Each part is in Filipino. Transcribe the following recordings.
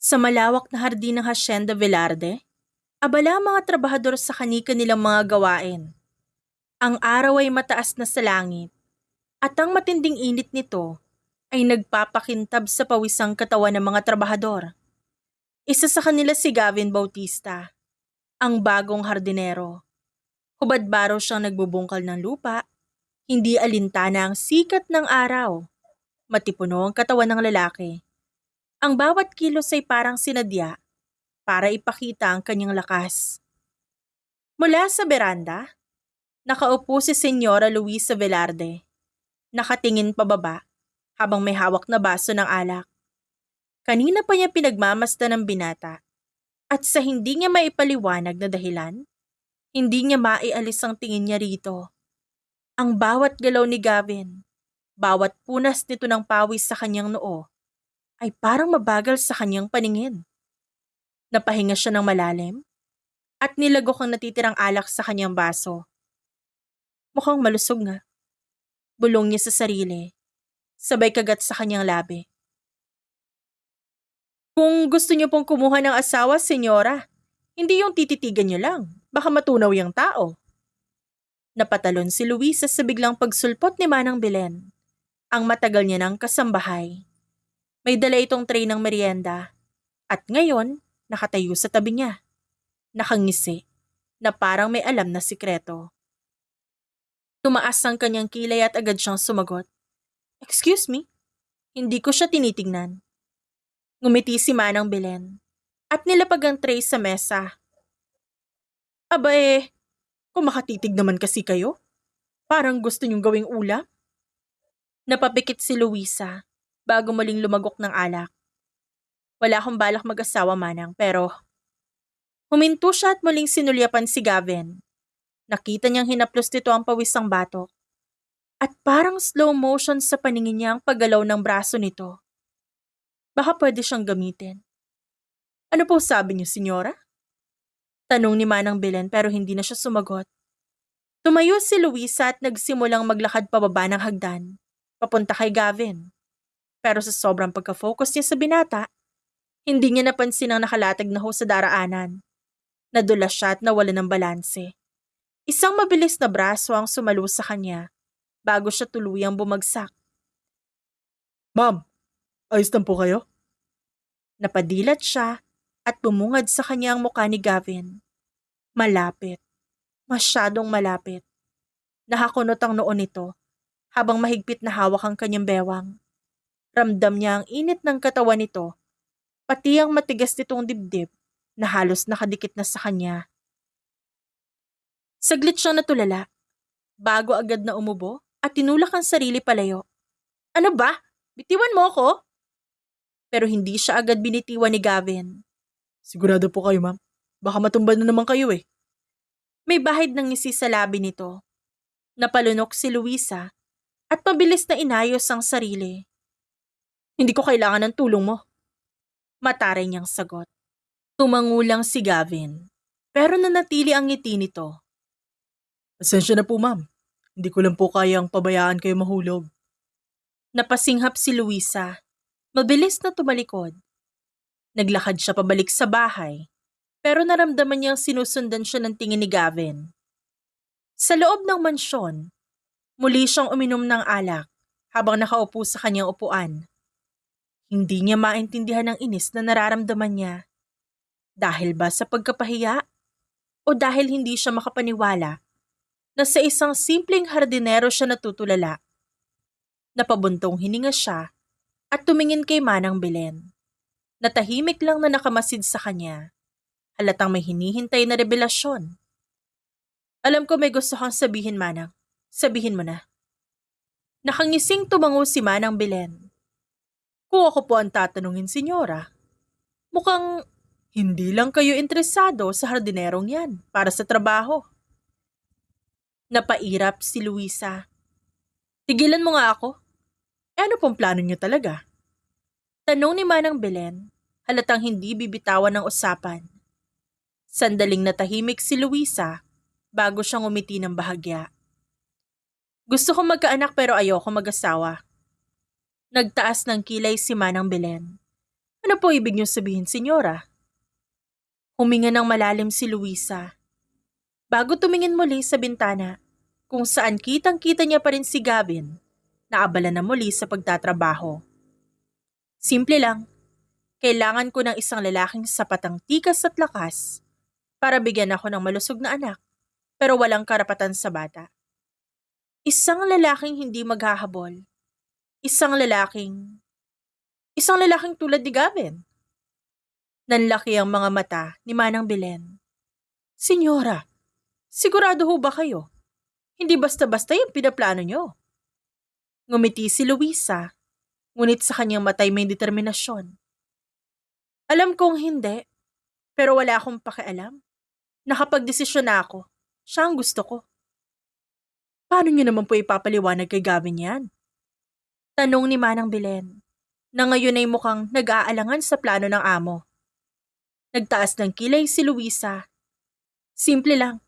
Sa malawak na hardin ng Hacienda Velarde, abala ang mga trabahador sa kani-kanilang mga gawain. Ang araw ay mataas na sa langit, at ang matinding init nito ay nagpapakintab sa pawisang katawan ng mga trabahador. Isa sa kanila si Gavin Bautista, ang bagong hardinero. Hubad-baro siyang nagbubungkal ng lupa, hindi alintana ang sikat ng araw. Matipuno ang katawan ng lalaki. Ang bawat kilos ay parang sinadya para ipakita ang kanyang lakas. Mula sa beranda, nakaupo si Senyora Luisa Velarde, nakatingin pababa habang may hawak na baso ng alak. Kanina pa niya pinagmamasdan ng binata at sa hindi niya maipaliwanag na dahilan, hindi niya maialis ang tingin niya rito. Ang bawat galaw ni Gavin, bawat punas nito ng pawis sa kanyang noo, ay parang mabagal sa kanyang paningin. Napahinga siya ng malalim at nilagok ang natitirang alak sa kanyang baso. Mukhang malusog nga. Bulong niya sa sarili, sabay kagat sa kanyang labi. Kung gusto niyo pong kumuha ng asawa, senyora, hindi yung tititigan niyo lang. Baka matunaw yung tao. Napatalon si Luisa sa biglang pagsulpot ni Manang Belen. Ang matagal niya ng kasambahay. May dala itong tray ng merienda. At ngayon, nakatayo sa tabi niya. Nakangisi, na parang may alam na sikreto. Tumaas ang kanyang kilay at agad siyang sumagot. Excuse me? Hindi ko siya tinitingnan. Ngumiti si Manang Belen at nilapag ang tray sa mesa. Aba kung makatitig naman kasi kayo, parang gusto niyong gawing ulam. Napapikit si Luisa bago muling lumagok ng alak. Wala akong balak mag-asawa, Manang, pero huminto siya at muling sinulyapan si Gavin. Nakita niyang hinaplos nito ang pawisang batok at parang slow motion sa paningin niya ang paggalaw ng braso nito. Baka pwede siyang gamitin. Ano po sabi niyo, senyora? Tanong ni Manang Belen pero hindi na siya sumagot. Tumayo si Luisa at nagsimulang maglakad pababa ng hagdan, papunta kay Gavin. Pero sa sobrang pagka-focus niya sa binata, hindi niya napansin ang nakalatag na ho sa daraanan. Nadulas siya at nawala ng balanse. Isang mabilis na braso ang sumalo sa kanya bago siya tuluyang bumagsak. Ma'am, ayos lang po kayo? Napadilat siya at bumungad sa kanya ang mukha ni Gavin. Malapit. Masyadong malapit. Nakakunot ang noo nito habang mahigpit na hawak ang kanyang bewang. Ramdam niya ang init ng katawan nito, pati ang matigas nitong dibdib na halos nakadikit na sa kanya. Saglit siyang natulala, bago agad na umubo at tinulak ang sarili palayo. Ano ba? Bitiwan mo ako? Pero hindi siya agad binitiwan ni Gavin. Sigurado po kayo, ma'am. Baka matumba na naman kayo eh. May bahid ng ngisi sa labi nito. Napalunok si Luisa at mabilis na inayos ang sarili. Hindi ko kailangan ng tulong mo. Mataray niyang sagot. Tumangulang si Gavin, pero nanatili ang ngiti nito. Pasensya na po, ma'am. Hindi ko lang po kayang pabayaan kayo mahulog. Napasinghap si Luisa. Mabilis na tumalikod. Naglakad siya pabalik sa bahay, pero naramdaman niyang sinusundan siya ng tingin ni Gavin. Sa loob ng mansyon, muli siyang uminom ng alak habang nakaupo sa kanyang upuan. Hindi niya maintindihan ang inis na nararamdaman niya. Dahil ba sa pagkapahiya? O dahil hindi siya makapaniwala na sa isang simpleng hardinero siya natutulala? Napabuntong hininga siya at tumingin kay Manang Belen. Natahimik lang na nakamasid sa kanya. Halatang may hinihintay na revelasyon. Alam ko may gusto kang sabihin, Manang. Sabihin mo na. Nakangising tumango si Manang Belen. Kung ako po ang tatanungin, senyora, mukhang hindi lang kayo interesado sa hardinerong yan para sa trabaho. Napairap si Luisa. Tigilan mo nga ako. Ano pong plano niyo talaga? Tanong ni Manang Belen, halatang hindi bibitawan ng usapan. Sandaling natahimik si Luisa bago siyang umiti ng bahagya. Gusto kong magkaanak pero ayoko mag-asawa. Nagtaas ng kilay si Manang Belen. Ano po ibig niyong sabihin, senyora? Huminga ng malalim si Luisa. Bago tumingin muli sa bintana, kung saan kitang-kita niya pa rin si Gavin, na abala na muli sa pagtatrabaho. Simple lang, kailangan ko ng isang lalaking sapatang tikas at lakas para bigyan ako ng malusog na anak, pero walang karapatan sa bata. Isang lalaking hindi maghahabol. Isang lalaking... Isang lalaking tulad ni Gavin. Nanlaki ang mga mata ni Manang Belen. Senyora, sigurado ho ba kayo? Hindi basta-basta yung pinaplano nyo. Ngumiti si Luisa, ngunit sa kanyang matay may determinasyon. Alam kong hindi, pero wala akong pakialam. Nakapagdesisyon na ako. Siya ang gusto ko. Paano nyo naman po ipapaliwanag kay Gavin yan? Tanong ni Manang Belen, na ngayon ay mukhang nag-aalangan sa plano ng amo. Nagtaas ng kilay si Luisa. Simple lang.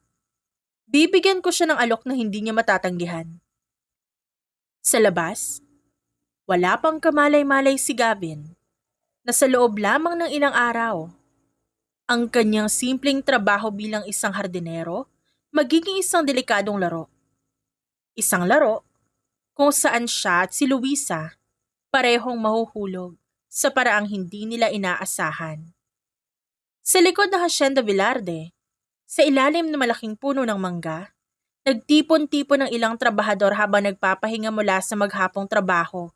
Bibigyan ko siya ng alok na hindi niya matatanggihan. Sa labas, wala pang kamalay-malay si Gavin, na sa loob lamang ng ilang araw, ang kanyang simpleng trabaho bilang isang hardinero magiging isang delikadong laro. Isang laro kung saan siya at si Luisa parehong mahuhulog sa paraang hindi nila inaasahan. Sa likod ng Hacienda Velarde, sa ilalim ng malaking puno ng mangga, nagtipon-tipon ng ilang trabahador habang nagpapahinga mula sa maghapong trabaho.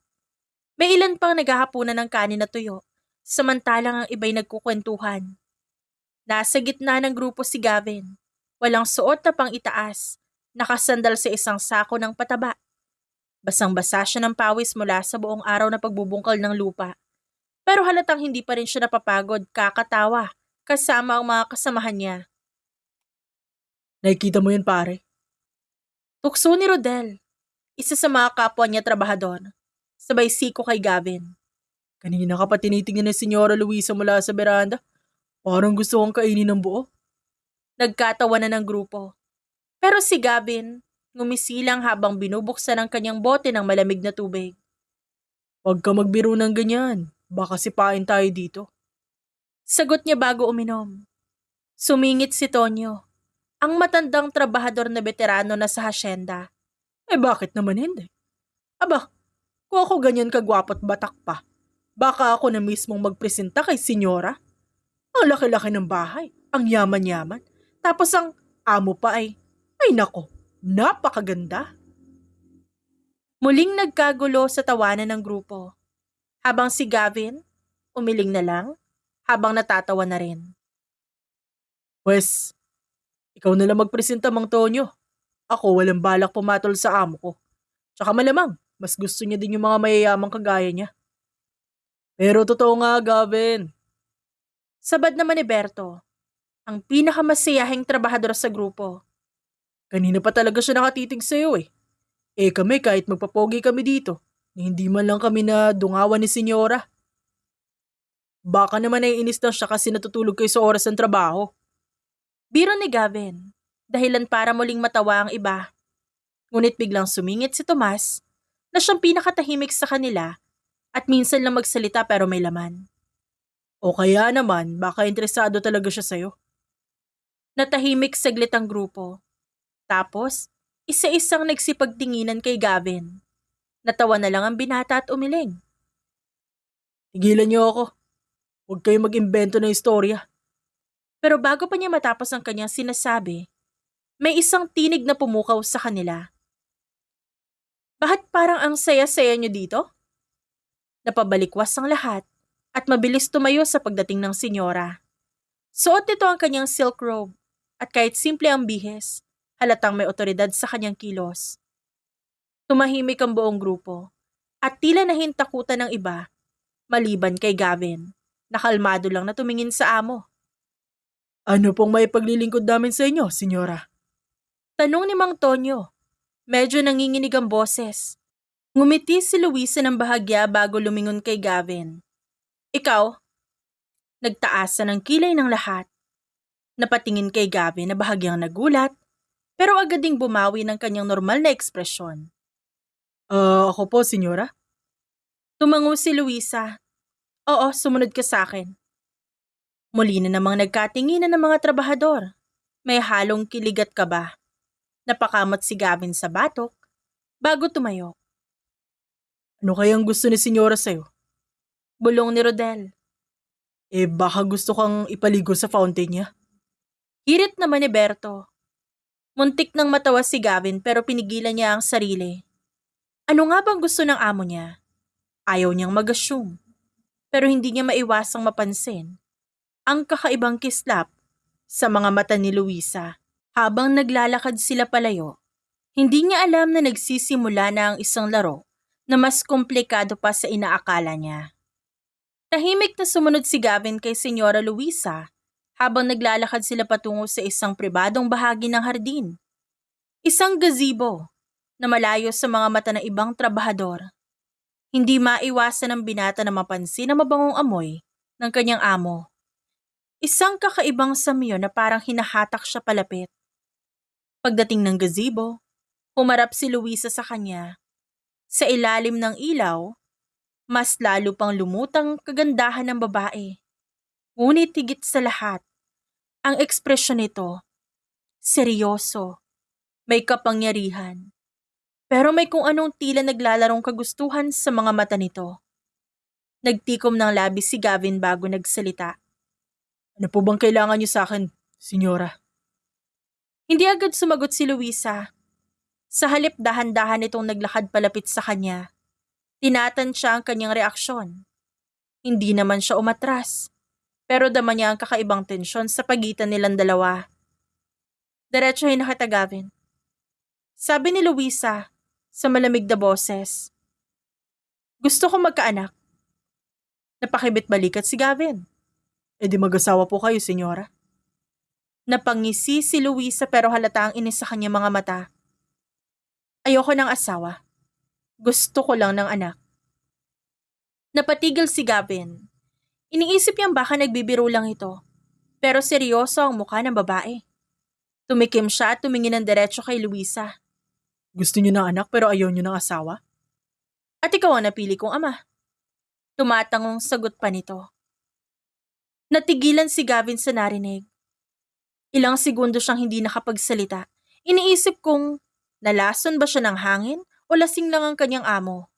May ilan pang naghahapunan ng kanin at tuyo, samantalang ang iba'y nagkukwentuhan. Nasa gitna ng grupo si Gavin, walang suot na pang itaas, nakasandal sa isang sako ng pataba. Basang-basa siya ng pawis mula sa buong araw na pagbubungkal ng lupa. Pero halatang hindi pa rin siya napapagod, kakatawa, kasama ang mga kasamahan niya. Nakikita mo yun, pare? Tukso ni Rodel, isa sa mga kapwa niya trabahador, sabay siko kay Gavin. Kanina ka pa tinitingnan ni Senyora Luisa mula sa beranda. Parang gusto kong kainin ng buo. Nagkatawanan ng grupo. Pero si Gavin, ngumisilang habang binubuksan ang kanyang bote ng malamig na tubig. Huwag ka magbiro ng ganyan, baka sipain tayo dito. Sagot niya bago uminom. Sumingit si Tonyo, ang matandang trabahador na veterano na sa hasyenda. Bakit naman hindi? Aba, kung ako ganyan kagwapo't batak pa, baka ako na mismong magpresenta kay senyora. Ang laki-laki ng bahay, ang yaman-yaman, tapos ang amo pa ay nako, napakaganda. Muling nagkagulo sa tawanan ng grupo, habang si Gavin, umiling na lang, habang natatawa na rin. Pwes, ikaw na lang magpresenta, Mang Tonyo. Ako walang balak pumatol sa amo ko. Tsaka malamang, mas gusto niya din yung mga mayayamang kagaya niya. Pero totoo nga, Gavin. Sabad naman ni Berto, ang pinakamasayahing trabahador sa grupo. Kanina pa talaga siya nakatitig sa'yo eh. Kami kahit magpapogi kami dito, hindi man lang kami na dungawan ni senyora. Baka naman naiinis lang siya kasi natutulog kayo sa oras ng trabaho. Biro ni Gavin, dahilan para muling matawa ang iba. Ngunit biglang sumingit si Tomas, na siyang pinakatahimik sa kanila at minsan lang magsalita pero may laman. O kaya naman, baka interesado talaga siya sa'yo. Natahimik saglit ang grupo. Tapos, isa-isang nagsipagtinginan kay Gavin. Natawa na lang ang binata at umiling. Tigilan niyo ako. Huwag kayo mag-imbento ng istorya. Pero bago pa niya matapos ang kanyang sinasabi, may isang tinig na pumukaw sa kanila. Bakit parang ang saya-saya niyo dito? Napabalikwas ang lahat at mabilis tumayo sa pagdating ng senyora. Suot nito ang kanyang silk robe at kahit simple ang bihis, halatang may otoridad sa kanyang kilos. Tumahimik ang buong grupo at tila nahintakutan ng iba, maliban kay Gavin, nakalmado lang na tumingin sa amo. Ano pong may paglilingkod namin sa inyo, senyora? Tanong ni Mang Tonyo. Medyo nanginginig ang boses. Ngumiti si Luisa ng bahagya bago lumingon kay Gavin. Ikaw? Nagtaasan ng kilay ng lahat. Napatingin kay Gavin na bahagyang nagulat, pero agad ding bumawi ng kanyang normal na ekspresyon. Ako po, senyora. Tumango si Luisa. Oo, sumunod ka sa akin. Muli na namang nagkatinginan ng mga trabahador. May halong kilig at kaba. Napakamot si Gavin sa batok bago tumayo. Ano kayang gusto ni Senyora sa'yo? Bulong ni Rodel. Baka gusto kang ipaligo sa fountain niya. Hirit naman ni Berto. Muntik nang matawa si Gavin pero pinigilan niya ang sarili. Ano nga bang gusto ng amo niya? Ayaw niyang mag-assume. Pero hindi niya maiwasang mapansin ang kakaibang kislap sa mga mata ni Luisa. Habang naglalakad sila palayo, hindi niya alam na nagsisimula na ang isang laro na mas komplikado pa sa inaakala niya. Tahimik na sumunod si Gavin kay Senyora Luisa habang naglalakad sila patungo sa isang pribadong bahagi ng hardin. Isang gazebo na malayo sa mga mata ng ibang trabahador. Hindi maiwasan ng binata na mapansin ang mabangong amoy ng kanyang amo. Isang kakaibang samyo na parang hinahatak siya palapit. Pagdating ng gazebo, humarap si Luisa sa kanya. Sa ilalim ng ilaw, mas lalo pang lumutang kagandahan ng babae. Ngunit higit sa lahat, ang ekspresyon nito, seryoso, may kapangyarihan. Pero may kung anong tila naglalarong kagustuhan sa mga mata nito. Nagtikom ng labis si Gavin bago nagsalita. Ano po bang kailangan niyo sa akin, Senyora? Hindi agad sumagot si Luisa. Sa halip dahan-dahan itong naglakad palapit sa kanya. Tinatansya ang kanyang reaksyon. Hindi naman siya umatras. Pero dama niya ang kakaibang tensyon sa pagitan nilang dalawa. Diretsuhin na kita, Gavin. Sabi ni Luisa sa malamig na boses. Gusto ko magkaanak. Napakibit balikat si Gavin. Di mag-asawa po kayo, Senyora. Napangisi si Luisa pero halata ang inis sa kanyang mga mata. Ayoko ng asawa. Gusto ko lang ng anak. Napatigil si Gavin. Iniisip niyang baka nagbibiro lang ito. Pero seryoso ang mukha ng babae. Tumikim siya at tumingin ng diretso kay Luisa. Gusto niyo ng anak pero ayaw niyo ng asawa? At ikaw ang napili kong ama. Tumatangong sagot pa nito. Natigilan si Gavin sa narinig. Ilang segundo siyang hindi nakapagsalita. Iniisip kung nalason ba siya ng hangin o lasing lang ang kanyang amo.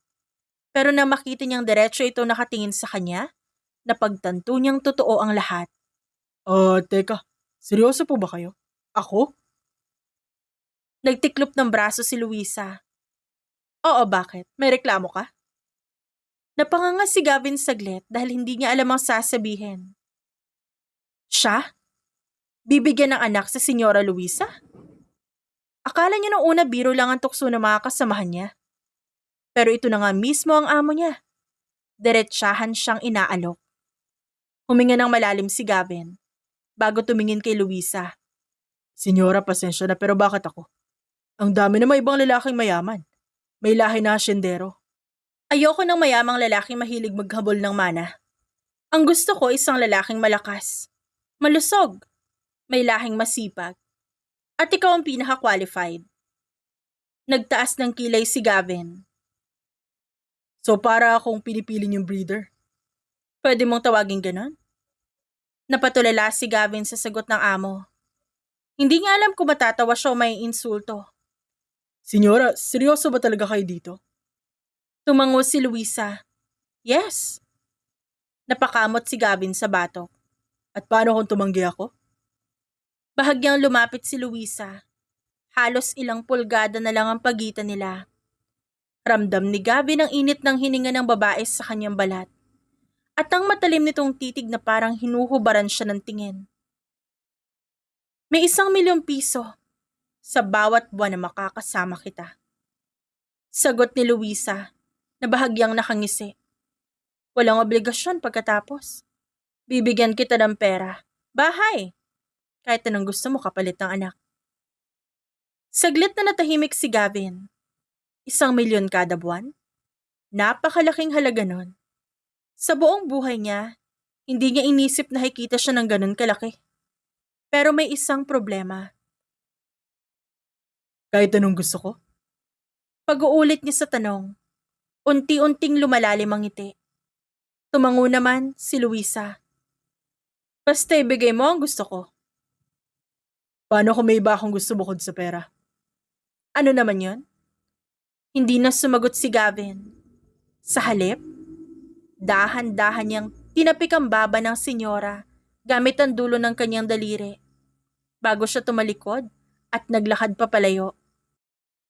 Pero nang makita niyang diretso ito nakatingin sa kanya, napagtanto niyang totoo ang lahat. Teka, seryoso po ba kayo? Ako? Nagtiklop ng braso si Luisa. Oo, bakit? May reklamo ka? Napanganga si Gavin saglit dahil hindi niya alam ang sasabihin. Siya? Bibigyan ng anak sa Senyora Luisa? Akala niya nung una biro lang ang tukso ng mga kasamahan niya. Pero ito na nga mismo ang amo niya. Diretsahan siyang inaalok. Huminga ng malalim si Gavin bago tumingin kay Luisa. Senyora, pasensya na pero bakit ako? Ang dami na may ibang lalaking mayaman. May lahi na asyendero. Ayoko ng mayamang lalaking mahilig maghabol ng mana. Ang gusto ko isang lalaking malakas, malusog, may lahing masipag. At ikaw ang pinaka-qualified. Nagtaas ng kilay si Gavin. So para akong pinipili yung breeder? Pwede mong tawagin ganon? Napatulala si Gavin sa sagot ng amo. Hindi niya alam kung matatawa siya o may insulto. Senyora, seryoso ba talaga kayo dito? Tumango si Luisa. Yes. Napakamot si Gavin sa batok. At paano kung tumanggi ako? Bahagyang lumapit si Luisa. Halos ilang pulgada na lang ang pagitan nila. Ramdam ni Gavin ang init ng hininga ng babae sa kanyang balat. At ang matalim nitong titig na parang hinuhubaran siya ng tingin. May 1,000,000 piso sa bawat buwan na makakasama kita. Sagot ni Luisa na bahagyang nakangisi. Walang obligasyon pagkatapos. Bibigyan kita ng pera, bahay, kahit anong gusto mo kapalit ng anak. Saglit na natahimik si Gavin. 1,000,000 kada buwan? Napakalaking halaga nun. Sa buong buhay niya, hindi niya inisip na hikita siya ng ganun kalaki. Pero may isang problema. Kahit anong gusto ko? Pag-uulit niya sa tanong, unti-unting lumalalim ang ngiti. Tumango naman si Luisa. Basta ibigay mo ang gusto ko. Paano kung may iba akong gusto bukod sa pera? Ano naman yon? Hindi na sumagot si Gavin. Sa halip, dahan-dahan niyang tinapik ang baba ng senyora gamit ang dulo ng kanyang daliri bago siya tumalikod at naglakad papalayo.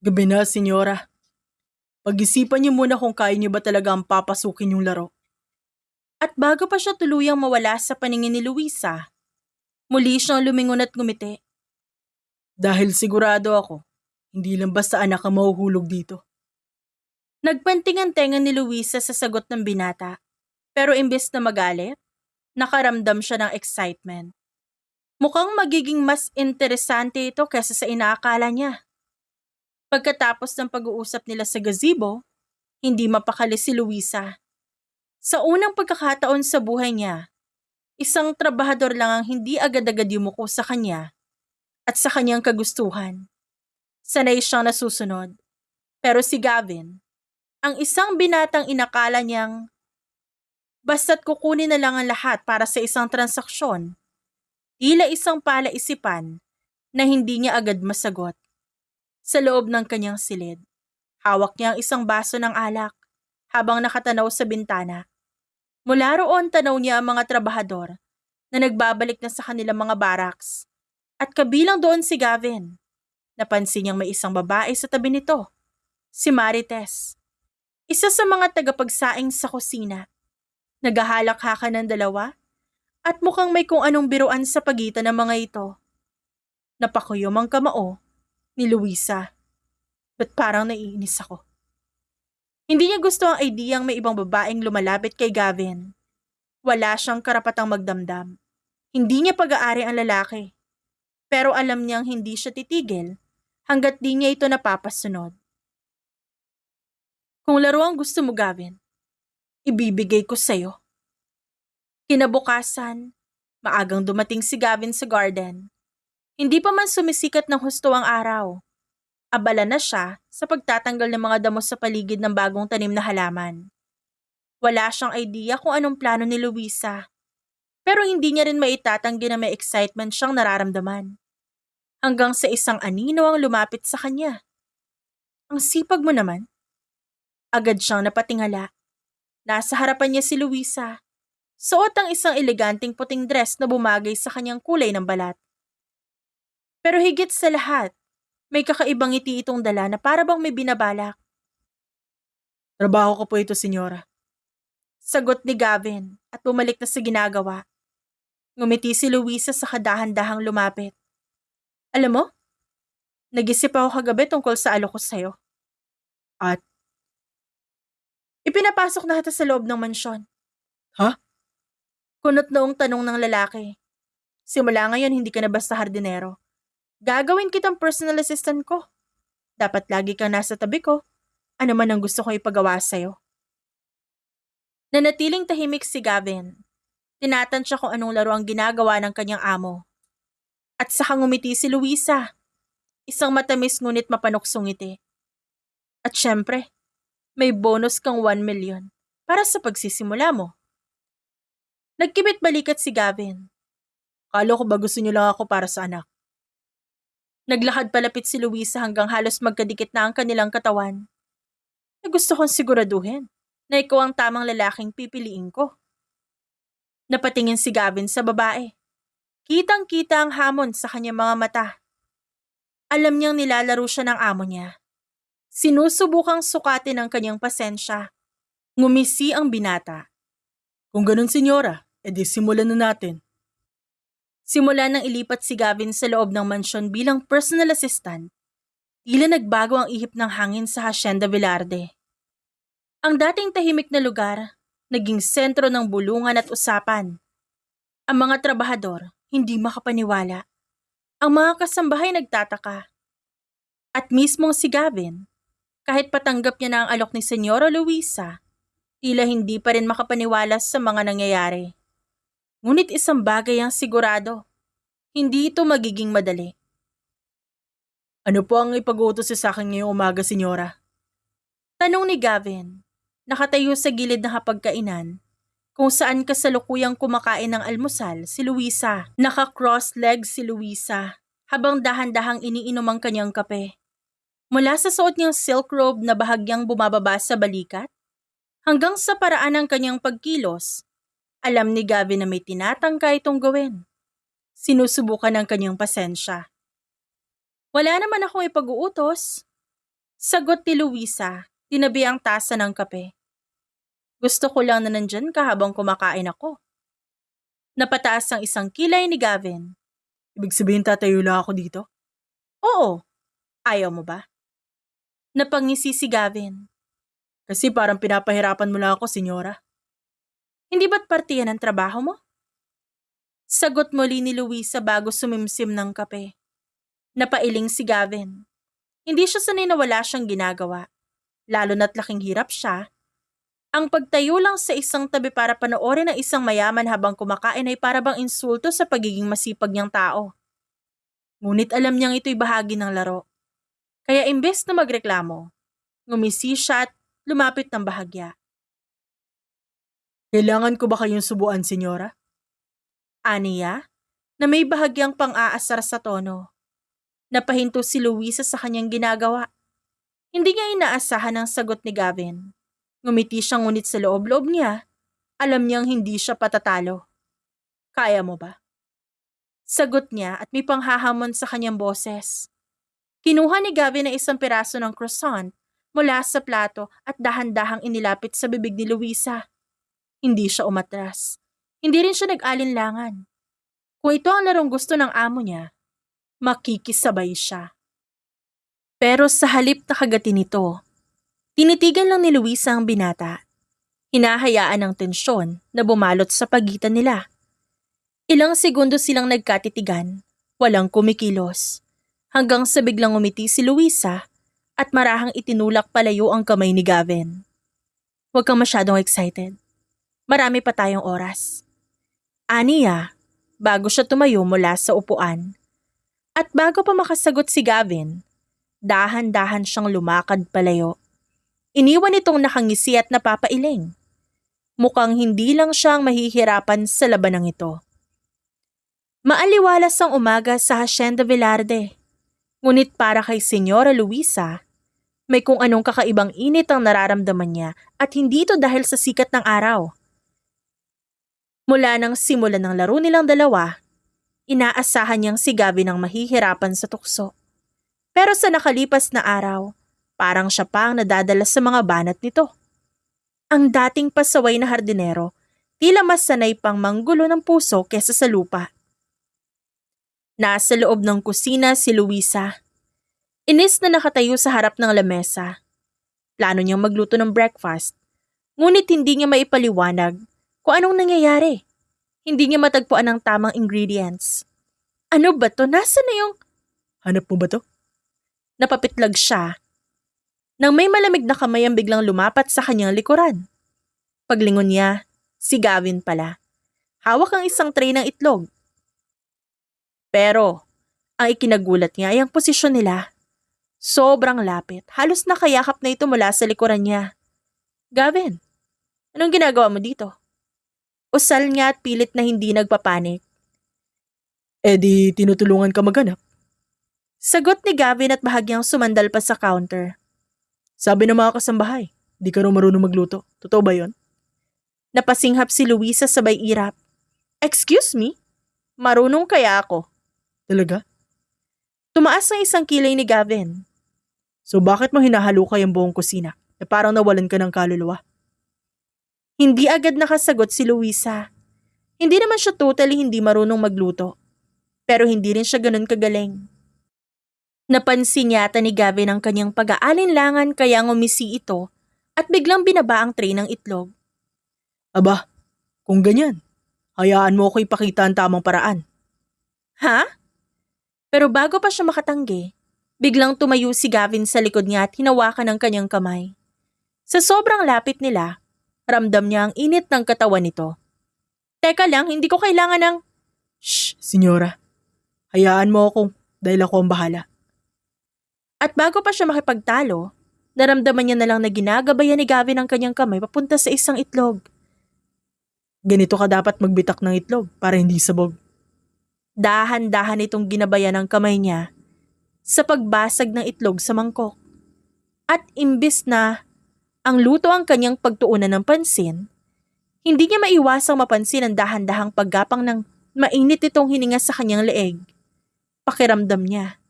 Gabi na, senyora. Pag-isipan niyo muna kung kaya niyo ba talaga ang papasukin yung laro. At bago pa siya tuluyang mawala sa paningin ni Luisa, muli siyang lumingon at ngumiti. Dahil sigurado ako, hindi lang basta anak ang mahuhulog dito. Nagpanting ang tenga ni Luisa sa sagot ng binata, pero imbes na magalit, nakaramdam siya ng excitement. Mukhang magiging mas interesante ito kaysa sa inaakala niya. Pagkatapos ng pag-uusap nila sa gazebo, hindi mapakali si Luisa. Sa unang pagkakataon sa buhay niya, isang trabahador lang ang hindi agad-agad yumuko sa kanya at sa kanyang kagustuhan. Sanay siyang nasusunod. Pero si Gavin, ang isang binatang inakala niyang basta't kukunin na lang ang lahat para sa isang transaksyon, tila isang palaisipan na hindi niya agad masagot. Sa loob ng kanyang silid, hawak niya ang isang baso ng alak habang nakatanaw sa bintana. Mula roon tanaw niya ang mga trabahador na nagbabalik na sa kanilang mga barracks. At kabilang doon si Gavin. Napansin niyang may isang babae sa tabi nito, si Marites. Isa sa mga tagapagsaing sa kusina. Naghahalakhakan ng dalawa at mukhang may kung anong biruan sa pagitan ng mga ito. Napakuyom ang kamao ni Luisa. Ba't parang naiinis ako? Hindi niya gusto ang ideyang may ibang babaeng lumalapit kay Gavin. Wala siyang karapatang magdamdam. Hindi niya pag-aari ang lalaki. Pero alam niyang hindi siya titigil hanggat di niya ito napapasunod. Kung laro ang gusto mo, Gavin, ibibigay ko sa'yo. Kinabukasan, maagang dumating si Gavin sa garden. Hindi pa man sumisikat ng husto ang araw. Abala na siya sa pagtatanggal ng mga damo sa paligid ng bagong tanim na halaman. Wala siyang idea kung anong plano ni Luisa. Pero hindi niya rin maitatanggi na may excitement siyang nararamdaman. Hanggang sa isang anino ang lumapit sa kanya. Ang sipag mo naman. Agad siyang napatingala. Nasa harapan niya si Luisa. Suot ang isang eleganteng puting dress na bumagay sa kanyang kulay ng balat. Pero higit sa lahat, may kakaibang ngiti itong dala na para bang may binabalak. Trabaho ko po ito, senyora. Sagot ni Gavin at bumalik na sa ginagawa. Ngumiti si Luisa sa kadahan-dahang lumapit. Alam mo, nag-isip ako kagabi tungkol sa alok ko sa'yo. At? Ipinapasok na kita sa loob ng mansyon. Ha? Kunot noong tanong ng lalaki. Simula ngayon hindi ka na basta hardinero. Gagawin kitang personal assistant ko. Dapat lagi kang nasa tabi ko. Ano man ang gusto ko ipagawa sa'yo. Nanatiling tahimik si Gavin. Tinatansya kung anong laro ang ginagawa ng kanyang amo. At saka ngumiti si Luisa. Isang matamis ngunit mapanuksong ngiti. At syempre, may bonus kang 1 million para sa pagsisimula mo. Nagkibit balikat si Gavin. Kala ko ba gusto niyo lang ako para sa anak? Naglakad palapit si Luisa hanggang halos magkadikit na ang kanilang katawan. Gusto kong siguraduhin na ikaw ang tamang lalaking pipiliin ko. Napatingin si Gavin sa babae. Kitang-kita ang hamon sa kanyang mga mata. Alam niyang nilalaro siya ng amo niya. Sinusubukang sukatin ang kanyang pasensya. Ngumisi ang binata. Kung ganun, senyora, edi simulan na natin. Simula nang ilipat si Gavin sa loob ng mansyon bilang personal assistant, tila nagbago ang ihip ng hangin sa Hacienda Velarde. Ang dating tahimik na lugar, naging sentro ng bulungan at usapan. Ang mga trabahador, hindi makapaniwala. Ang mga kasambahay nagtataka. At mismong si Gavin, kahit patanggap niya na ang alok ni Senyora Luisa, tila hindi pa rin makapaniwala sa mga nangyayari. Ngunit isang bagay ang sigurado, hindi ito magiging madali. Ano po ang ipag-uutos sa akin ngayong umaga, senyora? Tanong ni Gavin, nakatayo sa gilid ng hapagkainan, kung saan kasalukuyang kumakain ng almusal si Luisa. Naka-cross-leg si Luisa habang dahan-dahang iniinom ang kanyang kape. Mula sa suot niyang silk robe na bahagyang bumababa sa balikat, hanggang sa paraan ng kanyang pagkilos, alam ni Gavin na may tinatangka itong gawin. Sinusubukan ng kanyang pasensya. Wala naman akong ipag-uutos. Sagot ni Luisa, tinabi ang tasa ng kape. Gusto ko lang na nandyan ka habang kumakain ako. Napataas ang isang kilay ni Gavin. Ibig sabihin tatayo lang ako dito? Oo. Ayaw mo ba? Napangisi si Gavin. Kasi parang pinapahirapan mo lang ako, senyora. Hindi ba't parte yan ang trabaho mo? Sagot muli ni Luisa bago sumimsim ng kape. Napailing si Gavin. Hindi siya sanay na wala siyang ginagawa. Lalo na't laking hirap siya. Ang pagtayo lang sa isang tabi para panoorin ang isang mayaman habang kumakain ay para bang insulto sa pagiging masipag niyang tao. Ngunit alam niyang ito'y bahagi ng laro. Kaya imbes na magreklamo, ngumisi siya at lumapit ng bahagya. Kailangan ko ba kayong subuan, senyora? Aniya, na may bahagyang pang-aasar sa tono. Napahinto si Luisa sa kanyang ginagawa. Hindi niya inaasahan ang sagot ni Gavin. Ngumiti siya ngunit sa loob-loob niya, alam niyang hindi siya patatalo. Kaya mo ba? Sagot niya at may panghahamon sa kanyang boses. Kinuha ni Gavin ang isang piraso ng croissant mula sa plato at dahan-dahang inilapit sa bibig ni Luisa. Hindi siya umatras. Hindi rin siya nag-alinlangan. Kung ito ang larong gusto ng amo niya, makikisabay siya. Pero sa halip na kagatin nito, tinitigan lang ni Luisa ang binata. Hinahayaan ang tensyon na bumalot sa pagitan nila. Ilang segundo silang nagkatitigan, walang kumikilos. Hanggang sa biglang umiti si Luisa at marahang itinulak palayo ang kamay ni Gavin. Huwag kang masyadong excited. Marami pa tayong oras. Aniya, bago siya tumayo mula sa upuan. At bago pa makasagot si Gavin, dahan-dahan siyang lumakad palayo. Iniwan itong nakangisi at napapailing. Mukhang hindi lang siyang mahihirapan sa labanang ito. Maaliwalas ang umaga sa Hacienda Velarde. Ngunit para kay Senyora Luisa, may kung anong kakaibang init ang nararamdaman niya at hindi ito dahil sa sikat ng araw. Mula nang simulan ng laro nilang dalawa, inaasahan niyang si Gavin ang mahihirapan sa tukso. Pero sa nakalipas na araw, parang siya pa ang nadadala sa mga banat nito. Ang dating pasaway na hardinero, tila mas sanay pang manggulo ng puso kesa sa lupa. Nasa loob ng kusina si Luisa. Inis na nakatayo sa harap ng lamesa. Plano niyang magluto ng breakfast, ngunit hindi niya maipaliwanag kung anong nangyayari. Hindi niya matagpuan ang tamang ingredients. Ano ba to? Nasaan na yung... Hanap mo ba to? Napapitlag siya. Nang may malamig na kamay ang biglang lumapat sa kanyang likuran. Paglingon niya, si Gavin pala. Hawak ang isang tray ng itlog. Pero, ang ikinagulat niya ay ang posisyon nila. Sobrang lapit, halos nakayakap na ito mula sa likuran niya. Gavin, anong ginagawa mo dito? Usal niya at pilit na hindi nagpapanik. Di tinutulungan ka maghanap. Sagot ni Gavin at bahagyang sumandal pa sa counter. Sabi ng mga kasambahay, di ka raw marunong magluto. Totoo ba yon? Napasinghap si Luisa sabay irap. Excuse me? Marunong kaya ako? Talaga? Tumaas ang isang kilay ni Gavin. So bakit mo hinahalukay ang buong kusina na parang nawalan ka ng kaluluwa? Hindi agad nakasagot si Luisa. Hindi naman siya totally hindi marunong magluto. Pero hindi rin siya ganun kagaling. Napansin yata ni Gavin ang kanyang pag-aalinlangan kaya ngumisi ito at biglang binaba ang tray ng itlog. Aba, kung ganyan, hayaan mo ako ipakita ang tamang paraan. Ha? Pero bago pa siya makatanggi, biglang tumayo si Gavin sa likod niya at hinawakan ang kanyang kamay. Sa sobrang lapit nila, ramdam niya ang init ng katawan nito. Teka lang, hindi ko kailangan ng... Shh, senyora. Hayaan mo ako dahil ako ang bahala. At bago pa siya makipagtalo, naramdaman niya na lang na ginagabayan ni Gavin ang kanyang kamay papunta sa isang itlog. Ganito ka dapat magbitak ng itlog para hindi sabog. Dahan-dahan itong ginabayan ng kamay niya sa pagbasag ng itlog sa mangkok. At imbis na ang luto ang kanyang pagtuunan ng pansin, hindi niya maiwasang mapansin ang dahan-dahang paggapang ng mainit itong hininga sa kanyang leeg. Pakiramdam niya,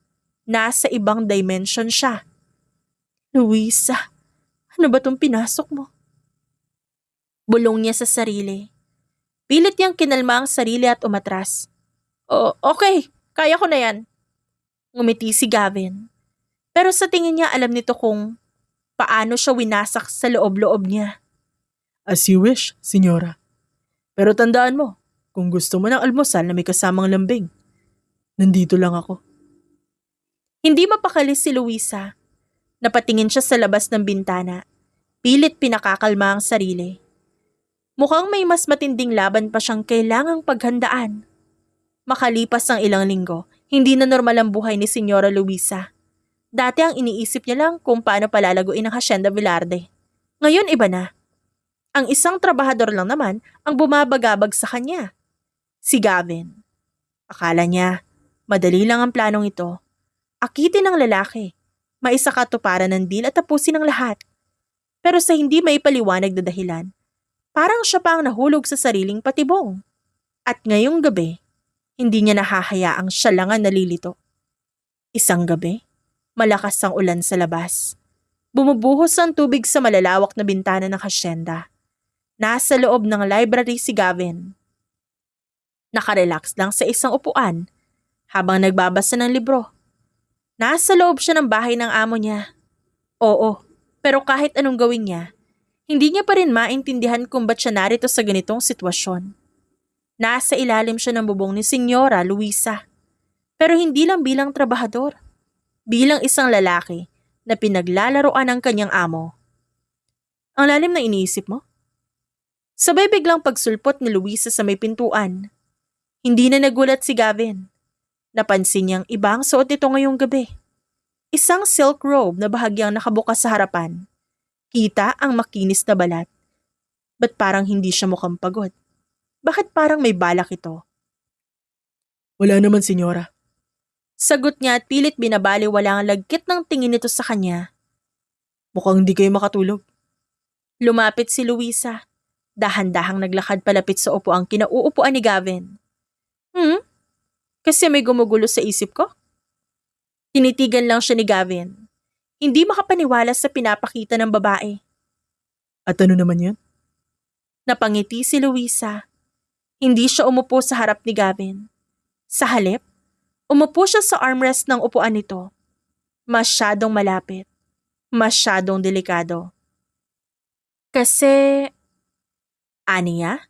nasa ibang dimension siya. Luisa, ano ba tong pinasok mo? Bulong niya sa sarili. Pilit niyang kinalma ang sarili at umatras. Okay, kaya ko na yan. Ngumiti si Gavin. Pero sa tingin niya alam nito kung paano siya winasak sa loob-loob niya. As you wish, senyora. Pero tandaan mo, kung gusto mo ng almusal na may kasamang lambing, nandito lang ako. Hindi mapakali si Luisa. Napatingin siya sa labas ng bintana. Pilit pinakakalma ang sarili. Mukhang may mas matinding laban pa siyang kailangang paghandaan. Makalipas ang ilang linggo, hindi na normal ang buhay ni Senyora Luisa. Dati ang iniisip niya lang kung paano palalaguin ang Hacienda Velarde. Ngayon iba na. Ang isang trabahador lang naman ang bumabagabag sa kanya. Si Gavin. Akala niya, madali lang ang planong ito. Akitin ng lalaki, maisakatuparan ng deal at tapusin ang lahat. Pero sa hindi may paliwanag na dahilan, parang siya pa ang nahulog sa sariling patibong. At ngayong gabi, hindi niya nahahayaang siya lang ang nalilito. Isang gabi, malakas ang ulan sa labas. Bumubuhos ang tubig sa malalawak na bintana ng hasyenda. Nasa loob ng library si Gavin. Nakarelax lang sa isang upuan habang nagbabasa ng libro. Nasa loob siya ng bahay ng amo niya. Oo, pero kahit anong gawin niya, hindi niya pa rin maintindihan kung ba't siya narito sa ganitong sitwasyon. Nasa ilalim siya ng bubong ni Senyora Luisa. Pero hindi lang bilang trabahador. Bilang isang lalaki na pinaglalaroan ng kanyang amo. Ang lalim na iniisip mo? Sabay biglang pagsulpot ni Luisa sa may pintuan. Hindi na nagulat si Gavin. Napansin niyang ibang suot nito ngayong gabi. Isang silk robe na bahagyang nakabukas sa harapan. Kita ang makinis na balat. Ba't parang hindi siya mukhang pagod? Bakit parang may balak ito? Wala naman, senyora. Sagot niya at pilit binabaliwala ang lagkit ng tingin nito sa kanya. Mukhang hindi kayo makatulog. Lumapit si Luisa. Dahan-dahang naglakad palapit sa upuang kinauupuan ni Gavin. Kasi may gumugulo sa isip ko? Tinitigan lang siya ni Gavin. Hindi makapaniwala sa pinapakita ng babae. At ano naman yan? Napangiti si Luisa. Hindi siya umupo sa harap ni Gavin. Sa halip, umupo siya sa armrest ng upuan nito. Masyadong malapit. Masyadong delikado. Kasi, aniya,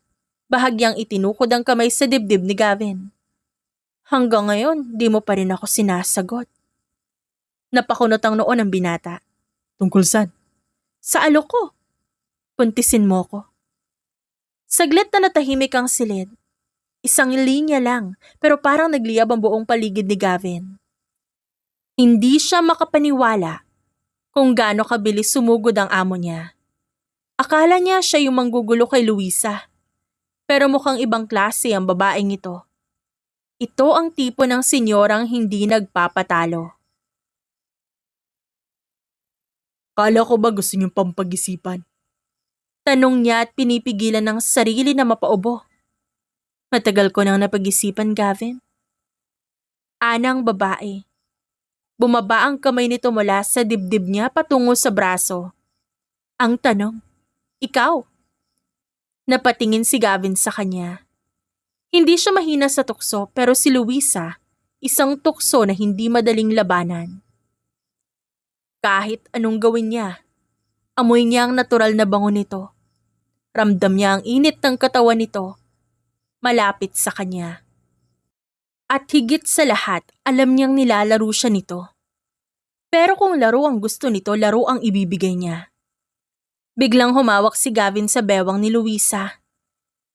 bahagyang itinukod ang kamay sa dibdib ni Gavin. Hanggang ngayon, di mo pa rin ako sinasagot. Napakunot ang noo ng binata. Tungkol saan? Sa alok ko. Puntisin mo ko. Saglit na natahimik ang silid. Isang linya lang, pero parang nagliyab ang buong paligid ni Gavin. Hindi siya makapaniwala kung gaano kabilis sumugod ang amo niya. Akala niya siya yung manggugulo kay Luisa. Pero mukhang ibang klase ang babaeng ito. Ito ang tipo ng senyorang hindi nagpapatalo. Kala ko ba gusto niyong pampag-isipan? Tanong niya at pinipigilan ng sarili na mapaubo. Matagal ko nang napag-isipan, Gavin. Anang babae. Bumaba ang kamay nito mula sa dibdib niya patungo sa braso. Ang tanong, ikaw? Napatingin si Gavin sa kanya. Hindi siya mahina sa tukso pero si Luisa, isang tukso na hindi madaling labanan. Kahit anong gawin niya, amoy niya ang natural na bango nito. Ramdam niya ang init ng katawan nito, malapit sa kanya. At higit sa lahat, alam niyang nilalaro siya nito. Pero kung laro ang gusto nito, laro ang ibibigay niya. Biglang humawak si Gavin sa bewang ni Luisa.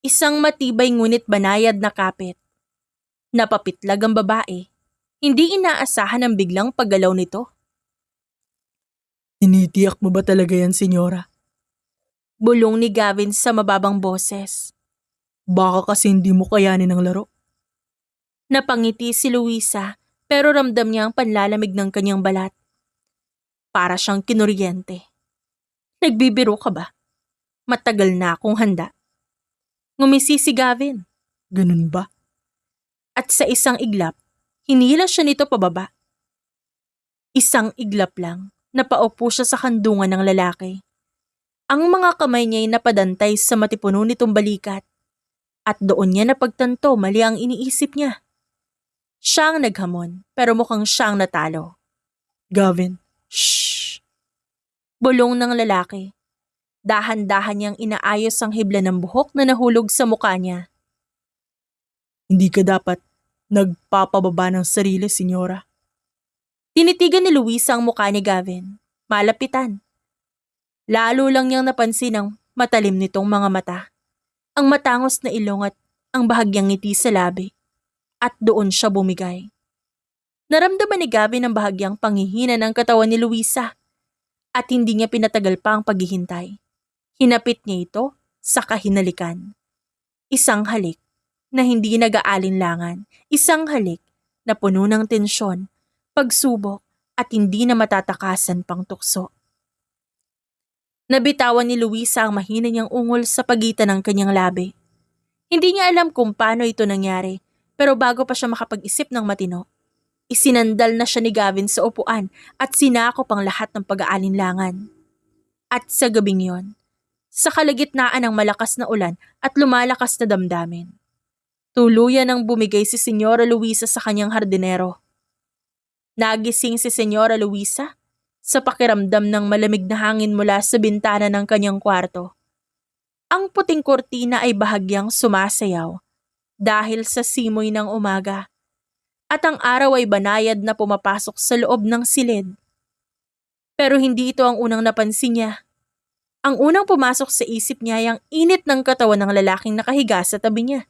Isang matibay ngunit banayad na kapit. Napapitlag ang babae. Hindi inaasahan ang biglang paggalaw nito. Tinitiyak mo ba talaga yan, senyora? Bulong ni Gavin sa mababang boses. Baka kasi hindi mo kayanin ang laro. Napangiti si Luisa pero ramdam niya ang panlalamig ng kanyang balat. Para siyang kinuryente. Nagbibiro ka ba? Matagal na akong handa. Ngumisi si Gavin Ganun ba? at sa isang iglap, hinila siya nito pababa. Isang iglap lang, napaupo siya sa kandungan ng lalaki. Ang mga kamay niya ay napadantay sa matipuno nitong balikat at doon niya napagtanto mali ang iniisip niya. Siya ang naghamon pero mukhang siya ang natalo. Gavin, shh. Bulong ng lalaki. Dahan-dahan niyang inaayos ang hibla ng buhok na nahulog sa mukha niya. Hindi ka dapat nagpapababa ng sarili, senyora. Tinitigan ni Luisa ang mukha ni Gavin. Malapitan. Lalo lang niyang napansin ang matalim nitong mga mata. Ang matangos na ilong at ang bahagyang ngiti sa labi. At doon siya bumigay. Naramdaman ni Gavin ang bahagyang panghihina ng katawan ni Luisa. At hindi niya pinatagal pa ang paghihintay. Hinapit niya ito sa kahinalikan. Isang halik na hindi nag-aalinlangan. Isang halik na puno ng tensyon, pagsubok at hindi na matatakasan pang tukso. Nabitawan ni Luisa ang mahina niyang ungol sa pagitan ng kanyang labi. Hindi niya alam kung paano ito nangyari, pero bago pa siya makapag-isip ng matino, isinandal na siya ni Gavin sa upuan at sinakop ang lahat ng pag-aalinlangan. At sa gabing yon, sa kalagitnaan ng malakas na ulan at lumalakas na damdamin, tuluyan ang bumigay si Senyora Luisa sa kanyang hardinero. Nagising si Senyora Luisa sa pakiramdam ng malamig na hangin mula sa bintana ng kanyang kwarto. Ang puting kortina ay bahagyang sumasayaw dahil sa simoy ng umaga at ang araw ay banayad na pumapasok sa loob ng silid. Pero hindi ito ang unang napansin niya. Ang unang pumasok sa isip niya ay ang init ng katawan ng lalaking nakahiga sa tabi niya,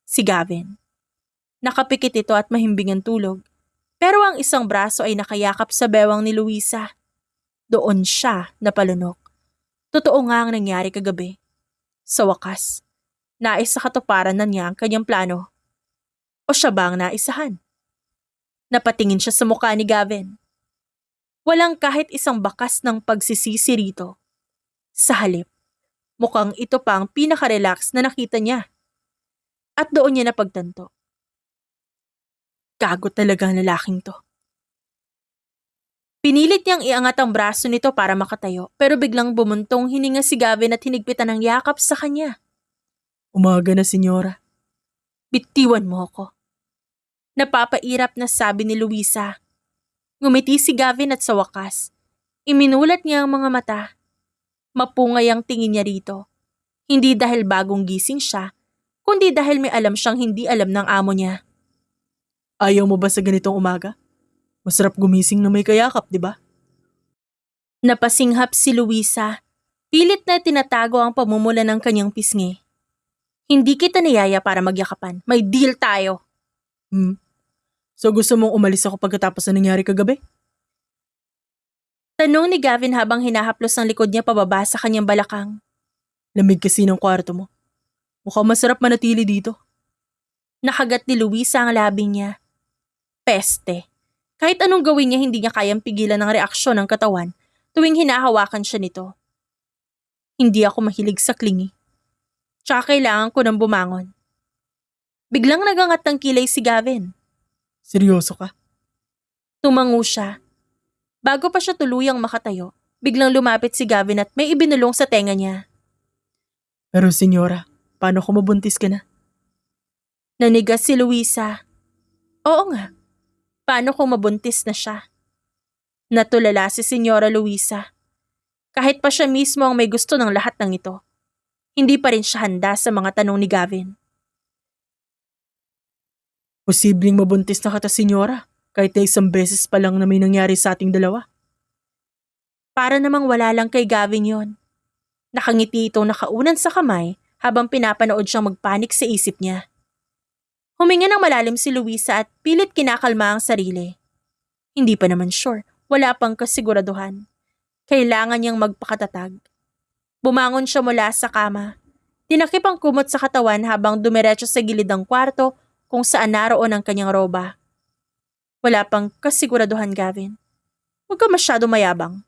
si Gavin. Nakapikit ito at mahimbing ang tulog, pero ang isang braso ay nakayakap sa bewang ni Luisa. Doon siya napalunok. Totoo nga ang nangyari kagabi. Sa wakas, nais sa katuparan na niya ang kanyang plano. O siya ba ang naisahan? Napatingin siya sa mukha ni Gavin. Walang kahit isang bakas ng pagsisisi rito. Sa halip, mukhang ito pa ang pinaka-relax na nakita niya. At doon niya napagtanto. Gago talaga ang lalaking to. Pinilit niyang iangat ang braso nito para makatayo, pero biglang bumuntong hininga si Gavin at hinigpitan ng yakap sa kanya. Umaga na, senyora. Bitiwan mo ako. Napapairap na sabi ni Luisa. Ngumiti si Gavin at sa wakas, iminulat niya ang mga mata. Mapungay ang tingin niya rito. Hindi dahil bagong gising siya, kundi dahil may alam siyang hindi alam ng amo niya. Ayaw mo ba sa ganitong umaga? Masarap gumising na may kayakap, di ba? Napasinghap si Luisa. Pilit na tinatago ang pamumula ng kanyang pisngi. Hindi kita niyaya para magyakapan. May deal tayo. So gusto mong umalis ako pagkatapos na nangyari kagabi? Tanong ni Gavin habang hinahaplos ang likod niya pababa sa kanyang balakang. Lamig kasi ng kwarto mo. Mukhang masarap manatili dito. Nakagat ni Luisa ang labi niya. Peste. Kahit anong gawin niya, hindi niya kayang pigilan ang reaksyon ng katawan tuwing hinahawakan siya nito. Hindi ako mahilig sa klingi. Tsaka kailangan ko nang bumangon. Biglang nagangat ng kilay si Gavin. Seryoso ka? Tumango siya. Bago pa siya tuluyang makatayo, biglang lumapit si Gavin at may ibinulong sa tenga niya. Pero senyora, paano kung mabuntis ka na? Nanigas si Luisa. Oo nga. Paano kung mabuntis na siya? Natulala si Senyora Luisa. Kahit pa siya mismo ang may gusto ng lahat ng ito, hindi pa rin siya handa sa mga tanong ni Gavin. Posibleng mabuntis na kita, senyora, kahit na isang beses pa lang na may nangyari sa ating dalawa. Para namang wala lang kay Gavin yon. Nakangiti itong nakaunan sa kamay habang pinapanood siyang magpanik sa isip niya. Huminga ng malalim si Luisa at pilit kinakalma ang sarili. Hindi pa naman sure, wala pang kasiguraduhan. Kailangan niyang magpakatatag. Bumangon siya mula sa kama. Tinakip ang kumot sa katawan habang dumiretso sa gilid ng kwarto kung saan naroon ang kanyang roba. Wala pang kasiguraduhan, Gavin. Huwag ka masyado mayabang.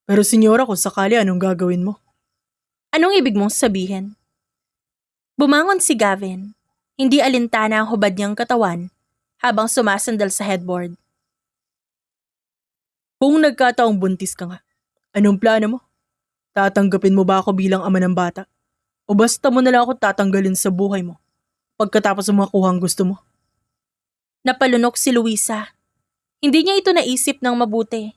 Pero senyora, kung sakali, anong gagawin mo? Anong ibig mong sabihin? Bumangon si Gavin. Hindi alintana ang hubad niyang katawan habang sumasandal sa headboard. Kung nagkataong buntis ka nga, anong plano mo? Tatanggapin mo ba ako bilang ama ng bata? O basta mo na lang ako tatanggalin sa buhay mo pagkatapos mo makuha ang gusto mo? Napalunok si Luisa. Hindi niya ito naisip ng mabuti.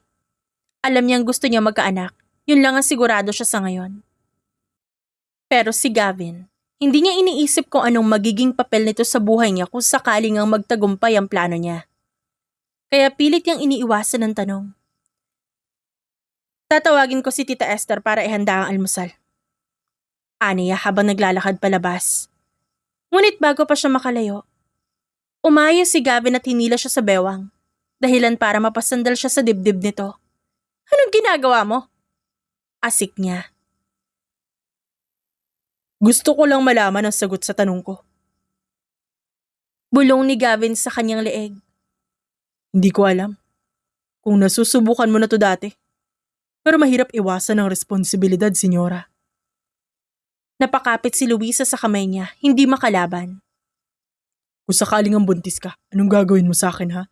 Alam niyang gusto niya magkaanak. Yun lang ang sigurado siya sa ngayon. Pero si Gavin, hindi niya iniisip kung anong magiging papel nito sa buhay niya kung sakaling ang magtagumpay ang plano niya. Kaya pilit niyang iniiwasan ng tanong. Tatawagin ko si Tita Esther para ihanda ang almusal. Aniya habang naglalakad palabas. Ngunit bago pa siya makalayo, umayos si Gavin at hinila siya sa bewang. Dahilan para mapasandal siya sa dibdib nito. Anong ginagawa mo? Asik niya. Gusto ko lang malaman ang sagot sa tanong ko. Bulong ni Gavin sa kanyang leeg. Hindi ko alam kung nasusubukan mo na to dati. Pero mahirap iwasan ang responsibilidad, senyora. Napakapit si Luisa sa kamay niya, hindi makalaban. Kung sakaling ang buntis ka, anong gagawin mo sa akin, ha?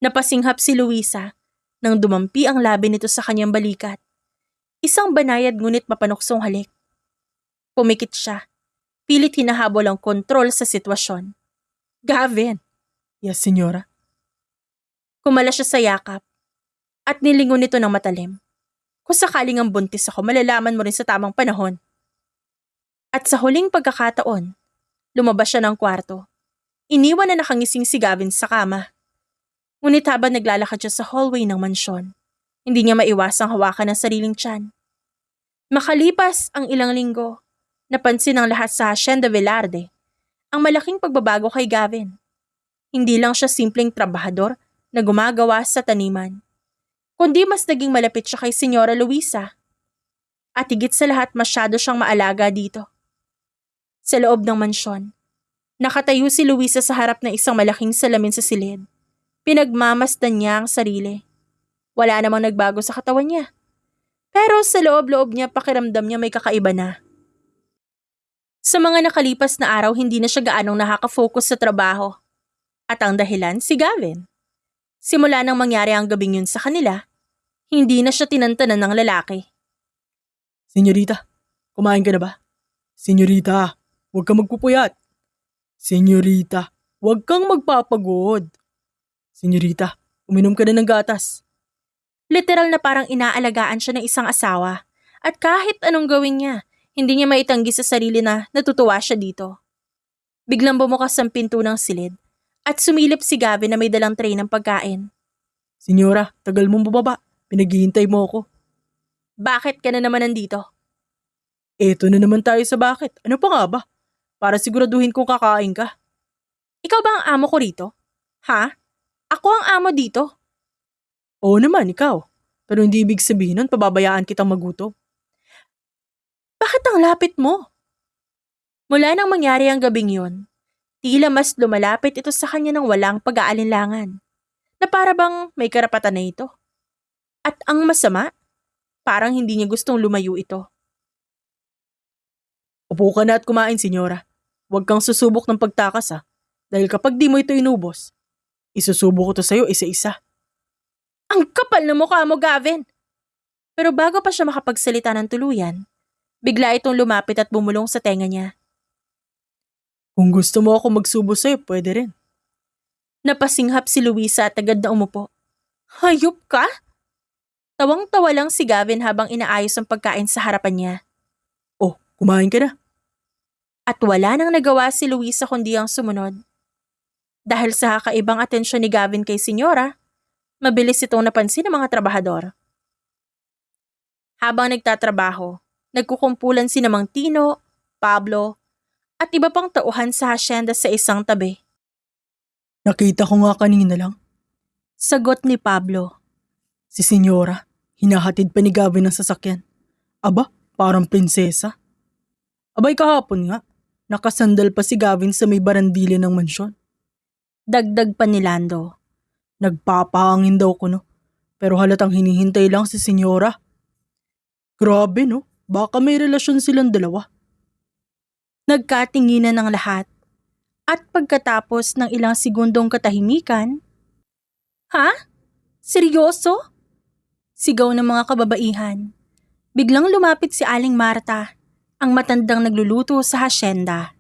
Napasinghap si Luisa nang dumampi ang labi nito sa kanyang balikat. Isang banayad ngunit mapanuksong halik. Pumikit siya. Pilit hinahabol ang kontrol sa sitwasyon. Gavin! Yes, senyora. Kumala siya sa yakap at nilingon nito ng matalim. Kung sakaling ang buntis ako, malalaman mo rin sa tamang panahon. At sa huling pagkakataon, lumabas siya ng kwarto. Iniwan na nakangising si Gavin sa kama. Ngunit habang naglalakad siya sa hallway ng mansyon, hindi niya maiwasang hawakan ang sariling tiyan. Makalipas ang ilang linggo, napansin ng lahat sa Hacienda Velarde ang malaking pagbabago kay Gavin. Hindi lang siya simpleng trabahador na gumagawa sa taniman, kundi mas naging malapit siya kay Senyora Luisa. At higit sa lahat, masyado siyang maalaga dito. Sa loob ng mansyon, nakatayo si Luisa sa harap ng isang malaking salamin sa silid. Pinagmamasdan niya ang sarili. Wala namang nagbago sa katawan niya. Pero sa loob-loob niya, pakiramdam niya may kakaiba na. Sa mga nakalipas na araw, hindi na siya gaanong nakaka-focus sa trabaho. At ang dahilan, si Gavin. Simula nang mangyari ang gabing yun sa kanila, hindi na siya tinantanan ng lalaki. Senyorita, kumain ka na ba? Senyorita, huwag kang magpupuyat. Senyorita, huwag kang magpapagod. Senyorita, uminom ka na ng gatas. Literal na parang inaalagaan siya ng isang asawa. At kahit anong gawin niya, hindi niya maitanggi sa sarili na natutuwa siya dito. Biglang bumukas ang pinto ng silid at sumilip si Gavin na may dalang tray ng pagkain. Senyora, tagal mong bumaba. Pinaghihintay mo ako. Bakit ka na naman nandito? Eto na naman tayo sa bakit. Ano pa nga ba? Para siguraduhin kong kakain ka. Ikaw ba ang amo ko rito? Ha? Ako ang amo dito. Oo naman, ikaw. Pero hindi ibig sabihin nun pababayaan kitang magutom. Bakit ang lapit mo? Mula nang mangyari ang gabing yun, tila mas lumalapit ito sa kanya ng walang pag-aalinlangan. Na para bang may karapatan na ito. At ang masama, parang hindi niya gustong lumayo ito. Upo ka na at kumain, senyora. Huwag kang susubok ng pagtakas, ha. Dahil kapag di mo ito inubos, isusubo ko to sa'yo isa-isa. Ang kapal na mukha mo, Gavin! Pero bago pa siya makapagsalita ng tuluyan, bigla itong lumapit at bumulong sa tenga niya. Kung gusto mo ako magsubo sa'yo, pwede rin. Napasinghap si Luisa at agad na umupo. Hayop ka? Tawang-tawa lang si Gavin habang inaayos ang pagkain sa harapan niya. Oh, kumain ka na. At wala nang nagawa si Luisa kundi ang sumunod. Dahil sa kakaibang atensyon ni Gavin kay Senyora, mabilis itong napansin ng mga trabahador. Habang nagtatrabaho, nagkukumpulan si Mang Tino, Pablo, at iba pang tauhan sa hacienda sa isang tabi. Nakita ko nga kanina lang. Sagot ni Pablo. Si senyora, hinahatid pa ni Gavin ng sasakyan. Aba, parang prinsesa. Abay kahapon nga, nakasandal pa si Gavin sa may barandilya ng mansyon. Dagdag pa ni Lando. Nagpapahangin daw ko no, pero halatang hinihintay lang si senyora. Grabe no, baka may relasyon silang dalawa. Nagkatinginan ng lahat. At pagkatapos ng ilang segundong katahimikan, "Ha? Seryoso?" Sigaw ng mga kababaihan. Biglang lumapit si Aling Marta, ang matandang nagluluto sa hasyenda.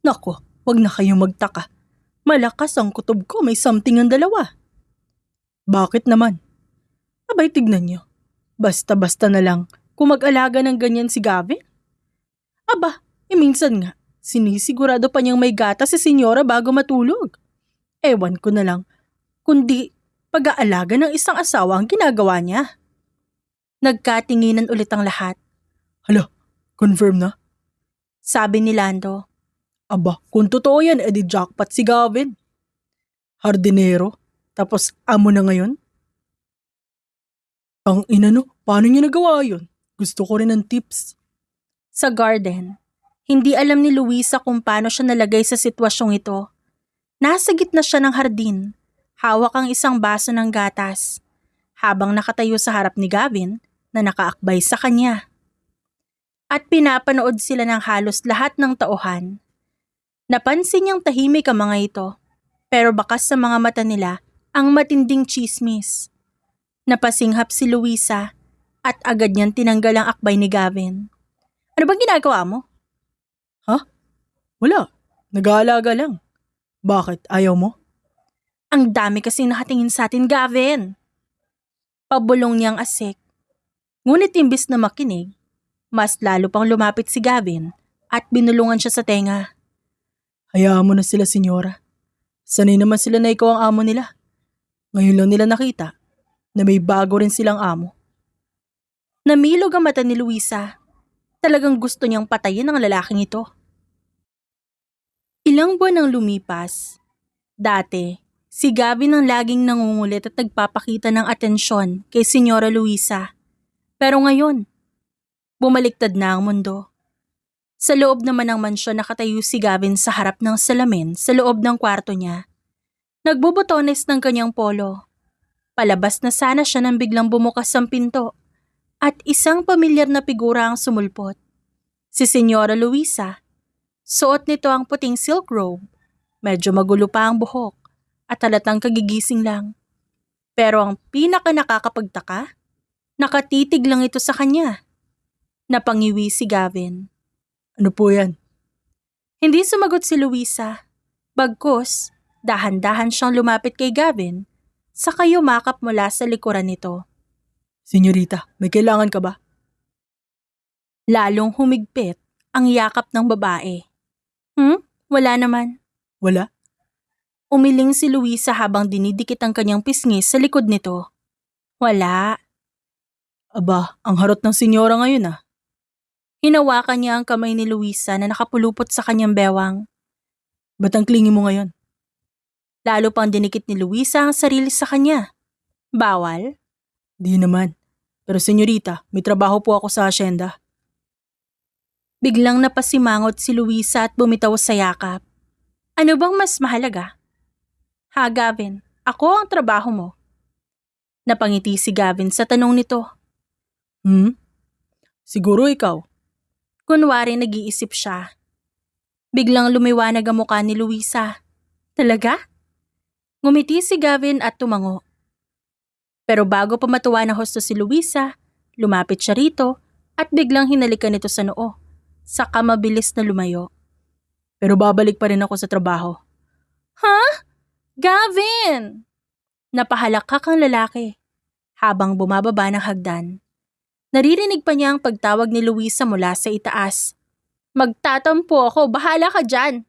Nako, wag na kayong magtaka. Malakas ang kutob ko, may something ang dalawa. Bakit naman? Abay tignan nyo. Basta-basta na lang kung mag-alaga ng ganyan si Gavin. Aba, minsan nga, sinisigurado pa niyang may gata si senyora bago matulog. Ewan ko na lang, kundi pag-aalaga ng isang asawa ang ginagawa niya. Nagkatinginan ulit ang lahat. Hala, confirm na? Sabi ni Lando. Aba, kung totoo yan, edi jackpot si Gavin. Hardinero, tapos amo na ngayon? Ang ina no, paano niya nagawa yun? Gusto ko rin ng tips. Sa garden, hindi alam ni Luisa kung paano siya nalagay sa sitwasyong ito. Nasa gitna siya ng hardin, hawak ang isang baso ng gatas, habang nakatayo sa harap ni Gavin na nakaakbay sa kanya. At pinapanood sila ng halos lahat ng tauhan. Napansin niyang tahimik ang mga ito, pero bakas sa mga mata nila ang matinding chismis. Napasinghap si Luisa at agad niyang tinanggal ang akbay ni Gavin. "Ano bang ginagawa mo?" Wala, nag-aalaga lang. Bakit, ayaw mo? "Ang dami kasing nakatingin sa atin, Gavin." Pabulong niyang asik. Ngunit imbis na makinig, mas lalo pang lumapit si Gavin at binulungan siya sa tenga. Hayaan mo na sila, senyora. Sanay naman sila na ikaw ang amo nila. Ngayon lang nila nakita na may bago rin silang amo. Namilog ang mata ni Luisa. Talagang gusto niyang patayin ang lalaking ito. Ilang buwan ang lumipas. Dati, si Gavin ang laging nangungulit at nagpapakita ng atensyon kay Senyora Luisa. Pero ngayon, bumaliktad na ang mundo. Sa loob naman ng mansyon nakatayo si Gavin sa harap ng salamin sa loob ng kwarto niya. Nagbubutones ng kanyang polo. Palabas na sana siya nang biglang bumukas ang pinto at isang pamilyar na figura ang sumulpot. Si Senyora Luisa. Suot nito ang puting silk robe. Medyo magulo pa ang buhok at halatang kagigising lang. Pero ang pinaka nakakapagtaka, nakatitig lang ito sa kanya. Napangiwi si Gavin. Ano po yan? Hindi sumagot si Luisa. Bagkus, dahan-dahan siyang lumapit kay Gavin, saka yumakap mula sa likuran nito. Senyorita, may kailangan ka ba? Lalong humigpit ang yakap ng babae. Wala naman. Wala? Umiling si Luisa habang dinidikit ang kanyang pisngi sa likod nito. Wala. Aba, ang harot ng senyora ngayon ah. Hinawakan niya ang kamay ni Luisa na nakapulupot sa kanyang bewang. Ba't ang klingi mo ngayon? Lalo pang dinikit ni Luisa ang sarili sa kanya. Bawal? Di naman. Pero senyorita, may trabaho po ako sa asyenda. Biglang napasimangot si Luisa at bumitaw sa yakap. Ano bang mas mahalaga? Ha, Gavin, ako ang trabaho mo. Napangiti si Gavin sa tanong nito. Siguro ikaw. Kunwari nag-iisip siya. Biglang lumiwanag ang mukha ni Luisa. Talaga? Ngumiti si Gavin at tumango. Pero bago pa matuwa ng husto si Luisa, lumapit siya rito at biglang hinalikan nito sa noo. Saka mabilis na lumayo. Pero babalik pa rin ako sa trabaho. Ha? Gavin! Napahalakak ang lalaki habang bumababa ng hagdan. Naririnig pa niya ang pagtawag ni Luisa mula sa itaas. Magtatampo ako, bahala ka dyan.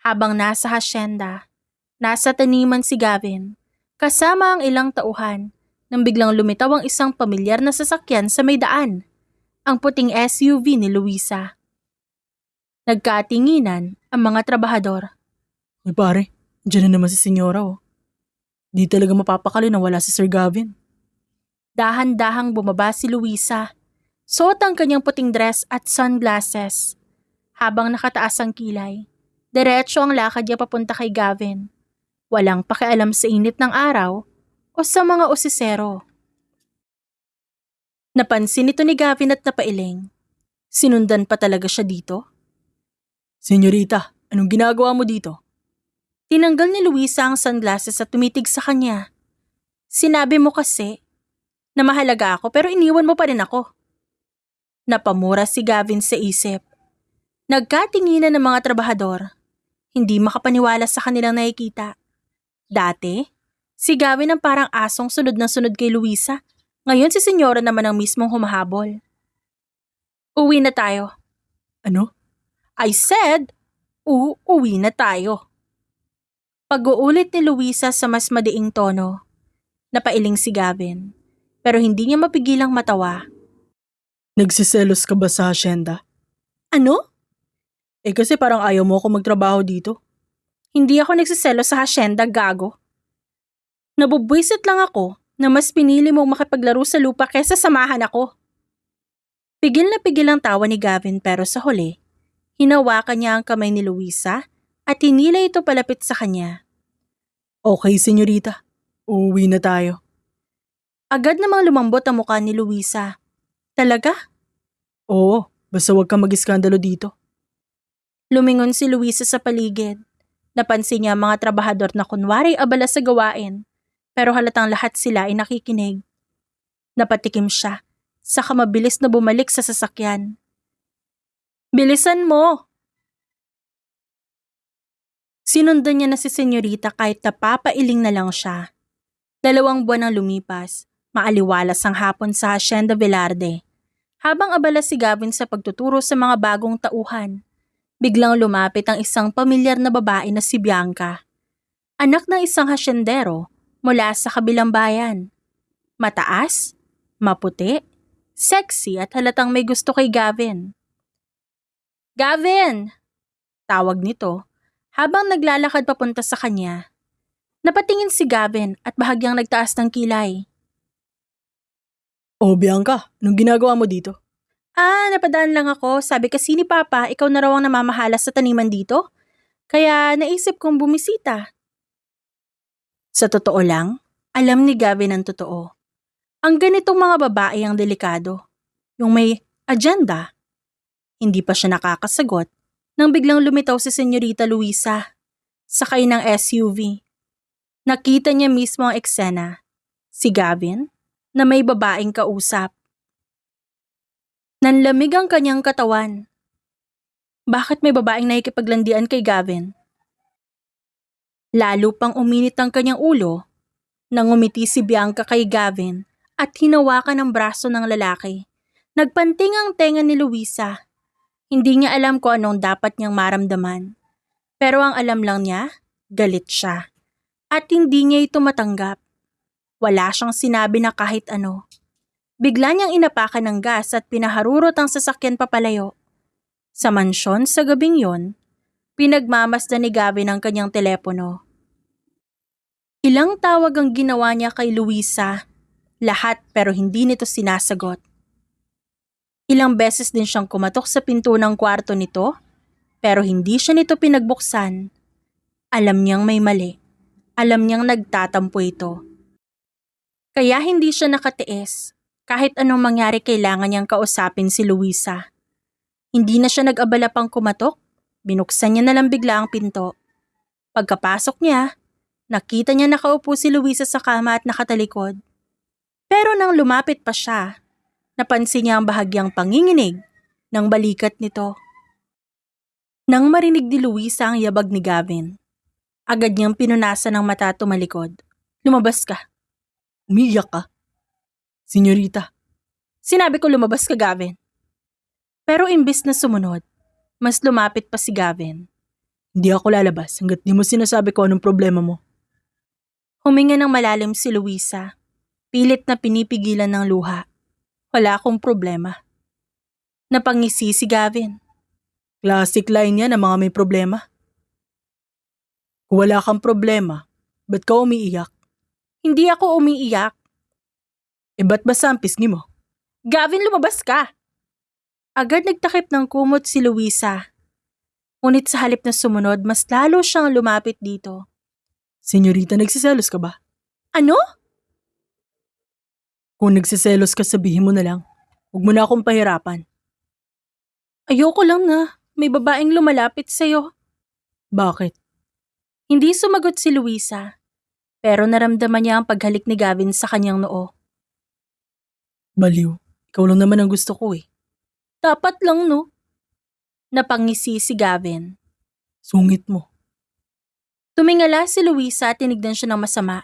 Habang nasa hasyenda, nasa taniman si Gavin, kasama ang ilang tauhan, nang biglang lumitaw ang isang pamilyar na sasakyan sa may daan, ang puting SUV ni Luisa. Nagkatinginan ang mga trabahador. Uy pare, dyan na naman si senyora oh. Di talaga mapapakali na wala si Sir Gavin. Dahan-dahang bumaba si Luisa. Suot ang kanyang puting dress at sunglasses. Habang nakataas ang kilay, diretso ang lakad niya papunta kay Gavin. Walang pakialam sa init ng araw o sa mga usisero. Napansin ito ni Gavin at napailing. Sinundan pa talaga siya dito? Senyorita, anong ginagawa mo dito? Tinanggal ni Luisa ang sunglasses at tumitig sa kanya. Sinabi mo kasi na mahalaga ako pero iniwan mo pa rin ako. Napamura si Gavin sa isip. Nagkatinginan ng mga trabahador. Hindi makapaniwala sa kanilang nakikita. Dati, si Gavin ang parang asong sunod na sunod kay Luisa. Ngayon si Senyora naman ang mismong humahabol. Uwi na tayo. Ano? I said, uuwi na tayo. Pag-uulit ni Luisa sa mas madiing tono. Napailing si Gavin, pero hindi niya mapigilang matawa. Nagsiselos ka ba sa hasyenda? Ano? Kasi parang ayaw mo ako magtrabaho dito. Hindi ako nagsiselo sa hasyenda, gago. Nabubwisit lang ako na mas pinili mong makipaglaro sa lupa kaysa samahan ako. Pigil na pigil ang tawa ni Gavin pero sa huli, hinawakan niya ang kamay ni Luisa at hinila ito palapit sa kanya. Okay, senyorita. Uuwi na tayo. Agad namang lumambot ang mukha ni Luisa. Talaga? Oo, basta huwag kang mag-iskandalo dito. Lumingon si Luisa sa paligid. Napansin niya ang mga trabahador na kunwari abala sa gawain, pero halatang lahat sila ay nakikinig. Napatikim siya, saka mabilis na bumalik sa sasakyan. Bilisan mo! Sinundan niya na si Senyorita kahit napapailing na lang siya. 2 buwan ang lumipas, maaliwalas ang hapon sa Hacienda Velarde. Habang abala si Gavin sa pagtuturo sa mga bagong tauhan, biglang lumapit ang isang pamilyar na babae na si Bianca. Anak ng isang hasyendero mula sa kabilang bayan. Mataas, maputi, sexy at halatang may gusto kay Gavin. Gavin! Tawag nito habang naglalakad papunta sa kanya. Napatingin si Gavin at bahagyang nagtaas ng kilay. Oh, Bianca, anong ginagawa mo dito? Napadaan lang ako. Sabi kasi ni Papa, ikaw na raw ang namamahala sa taniman dito. Kaya naisip kong bumisita. Sa totoo lang, alam ni Gavin ang totoo. Ang ganitong mga babae ang delikado. Yung may agenda. Hindi pa siya nakakasagot nang biglang lumitaw si Senyorita Luisa. Sakay ng SUV. Nakita niya mismo ang eksena. Si Gavin na may babaeng kausap. Nanlamig ang kanyang katawan. Bakit may babaeng nakikipaglandian kay Gavin? Lalo pang uminit ang kanyang ulo nang umiti si Bianca kay Gavin at hinawakan ang braso ng lalaki. Nagpanting ang tenga ni Luisa. Hindi niya alam kung anong dapat niyang maramdaman. Pero ang alam lang niya, galit siya. At hindi niya ito matanggap. Wala siyang sinabi na kahit ano. Bigla niyang inapakan ng gas at pinaharurot ang sasakyan papalayo. Sa mansyon sa gabing yon, pinagmamasdan ni Gavin ang kanyang telepono. Ilang tawag ang ginawa niya kay Luisa. Lahat pero hindi nito sinasagot. Ilang beses din siyang kumatok sa pinto ng kwarto nito, pero hindi siya nito pinagbuksan. Alam niyang may mali. Alam niyang nagtatampo ito. Kaya hindi siya nakatiis. Kahit anong mangyari kailangan niyang kausapin si Luisa. Hindi na siya nag-abala pang kumatok. Binuksan niya na lang bigla ang pinto. Pagkapasok niya, nakita niya nakaupo si Luisa sa kama at nakatalikod. Pero nang lumapit pa siya, napansin niya ang bahagyang panginginig ng balikat nito. Nang marinig ni Luisa ang yabag ni Gavin, agad niyang pinunasan ng mata at tumalikod. Lumabas ka. Umiiyak ka? Senyorita. Sinabi ko lumabas ka, Gavin. Pero imbis na sumunod, mas lumapit pa si Gavin. Hindi ako lalabas hanggat di mo sinasabi ko anong problema mo. Huminga ng malalim si Luisa. Pilit na pinipigilan ng luha. Wala akong problema. Napangisi si Gavin. Classic line yan ng mga may problema. Kung wala kang problema, ba't ka umiiyak? Hindi ako umiiyak. Ba't ba sa ang pisngi mo? Gavin, lumabas ka! Agad nagtakip ng kumot si Luisa. Ngunit sa halip na sumunod, mas lalo siyang lumapit dito. Senyorita, nagsiselos ka ba? Ano? Kung nagsiselos ka, sabihin mo na lang. Huwag mo na akong pahirapan. Ayoko lang na may babaeng lumalapit sa'yo. Bakit? Hindi sumagot si Luisa, pero naramdaman niya ang paghalik ni Gavin sa kanyang noo. Baliw. Ikaw lang naman ang gusto ko eh. Dapat lang, no? Napangisi si Gavin. Sungit mo. Tumingala si Luisa at tinignan siya ng masama.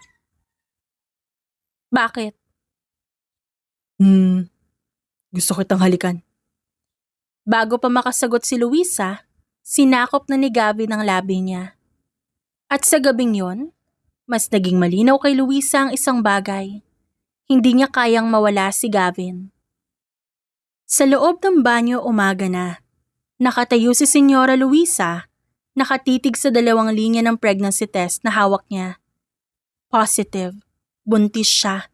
Bakit? Gusto kitang halikan. Bago pa makasagot si Luisa, sinakop na ni Gavin ang labi niya. At sa gabing yon, mas naging malinaw kay Luisa ang isang bagay. Hindi niya kayang mawala si Gavin. Sa loob ng banyo umaga na. Nakatayo si Senyora Luisa, nakatitig sa 2 linya ng pregnancy test na hawak niya. Positive, buntis siya.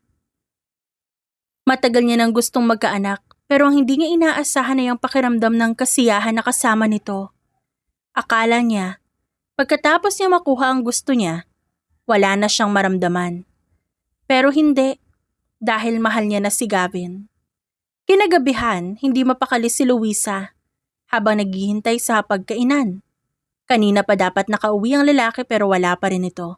Matagal niya nang gustong magkaanak, pero ang hindi niya inaasahan ay ang pakiramdam ng kasiyahan na kasama nito. Akala niya, pagkatapos niya makuha ang gusto niya, wala na siyang maramdaman. Pero hindi, dahil mahal niya na si Gavin. Kinagabihan, hindi mapakali si Luisa habang naghihintay sa pagkainan. Kanina pa dapat nakauwi ang lalaki pero wala pa rin ito.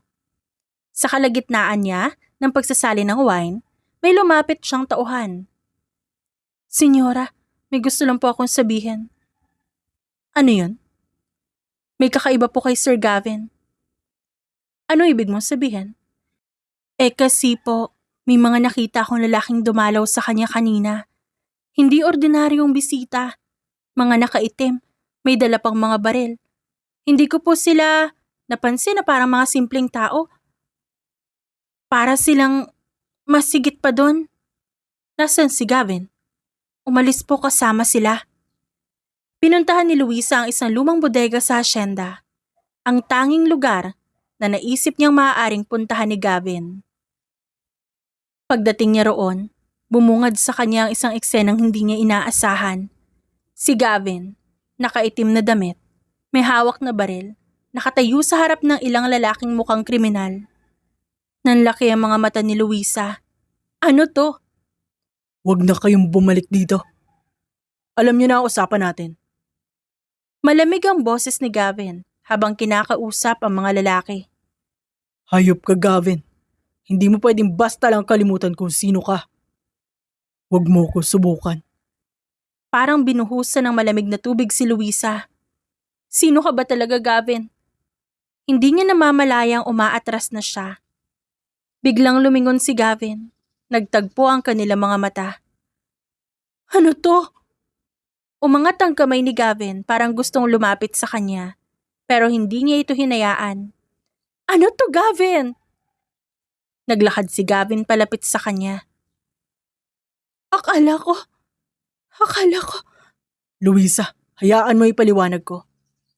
Sa kalagitnaan niya ng pagsasali ng wine, may lumapit siyang tauhan. Senyora, may gusto lang po akong sabihin. Ano yun? May kakaiba po kay Sir Gavin. Ano ibig mong sabihin? Kasi po, may mga nakita akong lalaking dumalaw sa kanya kanina. Hindi ordinaryong bisita. Mga nakaitim, may dala pang mga baril. Hindi ko po sila napansin na parang mga simpleng tao. Para silang masigit pa doon. Nasaan si Gavin? Umalis po kasama sila. Pinuntahan ni Luisa ang isang lumang bodega sa hasyenda. Ang tanging lugar na naisip niyang maaaring puntahan ni Gavin. Pagdating niya roon, bumungad sa kanya ang isang eksenang hindi niya inaasahan. Si Gavin, nakaitim na damit, may hawak na baril, nakatayo sa harap ng ilang lalaking mukhang kriminal. Nanlaki ang mga mata ni Luisa. Ano to? Huwag na kayong bumalik dito. Alam niyo na ang usapan natin. Malamig ang boses ni Gavin habang kinakausap ang mga lalaki. Hayop ka, Gavin. Hindi mo pwedeng basta lang kalimutan kung sino ka. Huwag mo ko subukan. Parang binuhusan ng malamig na tubig si Luisa. Sino ka ba talaga, Gavin? Hindi niya namamalayang umaatras na siya. Biglang lumingon si Gavin. Nagtagpo ang kanilang mga mata. Ano to? Umangat ang kamay ni Gavin parang gustong lumapit sa kanya. Pero hindi niya ito hinayaan. Ano to, Gavin? Naglakad si Gavin palapit sa kanya. Akala ko. Luisa, hayaan mo ipaliwanag ko.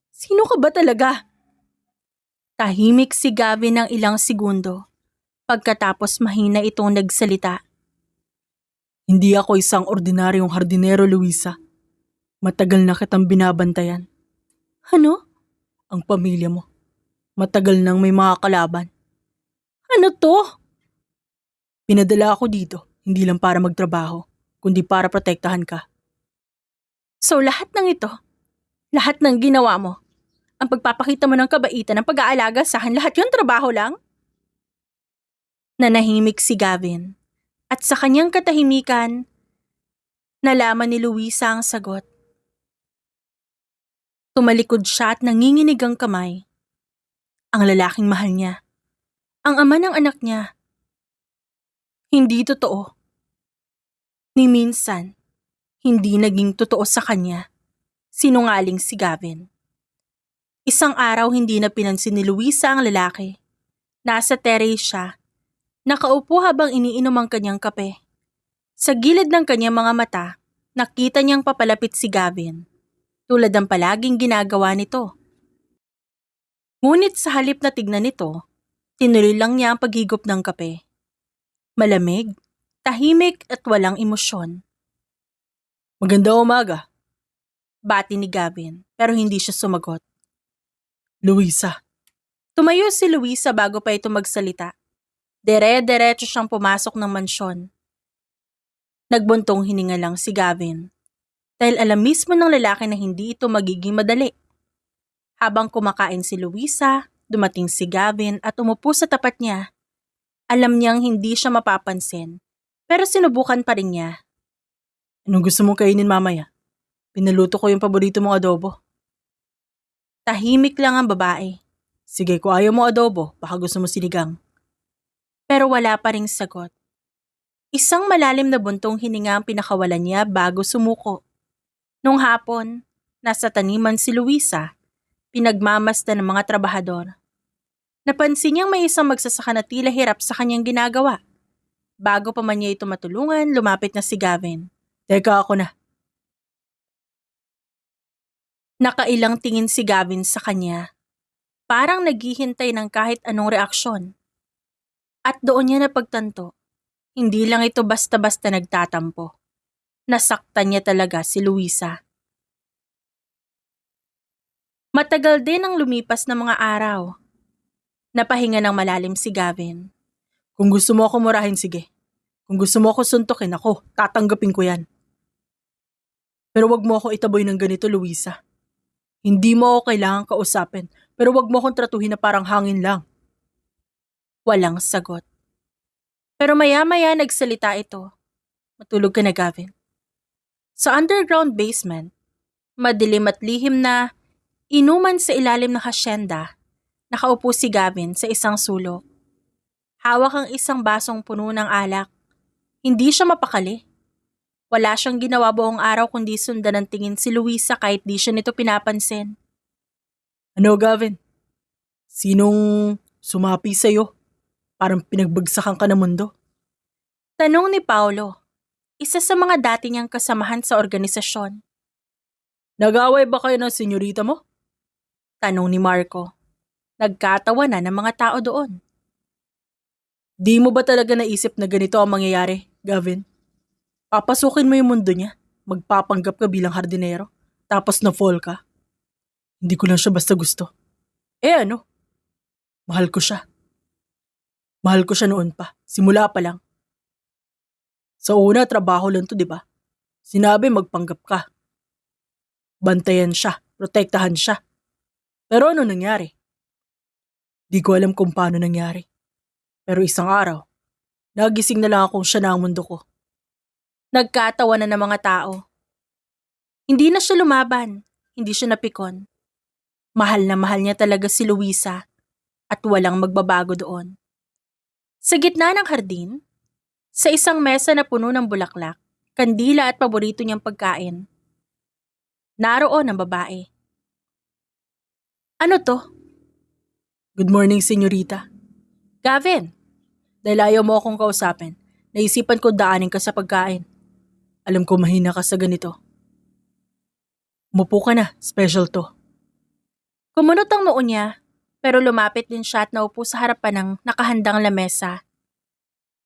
Sino ka ba talaga? Tahimik si Gavin ng ilang segundo. Pagkatapos mahina itong nagsalita. Hindi ako isang ordinaryong hardinero, Luisa. Matagal na kitang binabantayan. Ano? Ang pamilya mo. Matagal nang may mga kalaban. Ano to? Pinadala ako dito, hindi lang para magtrabaho, kundi para protektahan ka. So lahat ng ito, lahat ng ginawa mo, ang pagpapakita mo ng kabaitan, ang pag-aalaga sa akin, lahat yun trabaho lang? Nanahimik si Gavin. At sa kanyang katahimikan, nalaman ni Luisa ang sagot. Tumalikod siya at nanginginig ang kamay. Ang lalaking mahal niya. Ang ama ng anak niya. Hindi totoo. Ni minsan, hindi naging totoo sa kanya. Sinungaling si Gavin. Isang araw hindi na pinansin ni Luisa ang lalaki. Nasa terrace siya. Nakaupo habang iniinom ang kanyang kape. Sa gilid ng kanyang mga mata, nakita niyang papalapit si Gavin. Tulad ng palaging ginagawa nito. Ngunit sa halip na tignan nito, tinuloy lang niya ang paghigop ng kape. Malamig, tahimik at walang emosyon. Magandang umaga. Bati ni Gavin, pero hindi siya sumagot. Luisa, Tumayo si Luisa bago pa ito magsalita. Dire-diretso siyang pumasok ng mansyon. Nagbuntong hininga lang si Gavin. Dahil alam mismo ng lalaki na hindi ito magiging madali. Habang kumakain si Luisa, dumating si Gavin at umupo sa tapat niya. Alam niyang hindi siya mapapansin, pero sinubukan pa rin niya. anong gusto mong kainin mamaya? Pinaluto ko yung paborito mong adobo. Tahimik lang ang babae, Sige, kung ayaw mo adobo, baka gusto mo sinigang. pero wala pa ring sagot. Isang malalim na buntong hininga ang pinakawalan niya bago sumuko. Nung hapon, nasa taniman si Luisa, pinagmamasdan ng mga trabahador. Napansin niyang may isang magsasaka na tila hirap sa kanyang ginagawa. Bago pa man niya ito matulungan, lumapit na si Gavin. Teka, ako na. Nakailang tingin si Gavin sa kanya. Parang naghihintay ng kahit anong reaksyon. At doon niya napagtanto, hindi lang ito basta-basta nagtatampo. Nasaktan niya talaga si Luisa. Matagal din ang lumipas na mga araw. Napahinga ng malalim si Gavin. Kung gusto mo ako murahin, sige. Kung gusto mo ako suntukin, ako, tatanggapin ko yan. Pero wag mo ako itaboy ng ganito, Luisa. Hindi mo ako kailangang kausapin, pero wag mo akong tratuhin na parang hangin lang. Walang sagot. Pero maya-maya nagsalita ito. Matulog ka na, Gavin. Sa underground basement, madilim at lihim na inuman sa ilalim ng hasyenda, nakaupo si Gavin sa isang sulok. Hawak ang isang basong puno ng alak. Hindi siya mapakali. Wala siyang ginawa buong araw kundi sundan ng tingin si Luisa kahit di siya nito pinapansin. Ano, Gavin? Sinong sumapi sa'yo? Parang pinagbagsakan ka ng mundo. Tanong ni Paulo, isa sa mga dati niyang kasamahan sa organisasyon. Nag-away ba kayo ng senyorita mo? Tanong ni Marco. Nagkatawanan ng mga tao doon. Di mo ba talaga naisip na ganito ang mangyayari, Gavin? Papasukin mo yung mundo niya, magpapanggap ka bilang hardinero, tapos na-fall ka. Hindi ko lang siya basta gusto. Ano? Mahal ko siya. Mahal ko siya noon pa, simula pa lang. Sa una, trabaho lang to, di ba? Sinabi magpanggap ka. Bantayan siya, protektahan siya. Pero ano nangyari? Di ko alam kung paano nangyari. Pero isang araw, nagising na lang akong siya na ang mundo ko. Nagkatawanan ng mga tao. Hindi na siya lumaban, hindi siya napikon. Mahal na mahal niya talaga si Luisa at walang magbabago doon. Sa gitna ng hardin, sa isang mesa na puno ng bulaklak, kandila at paborito niyang pagkain, naroon ang babae. Ano to? Good morning, senyorita. Gavin, Dahil ayaw mo akong kausapin, naisipan ko daanin ka sa pagkain. Alam ko mahina ka sa ganito. Umupo ka na, special to. kumunot ang noo niya, pero lumapit din siya at naupo sa harapan ng nakahandang lamesa.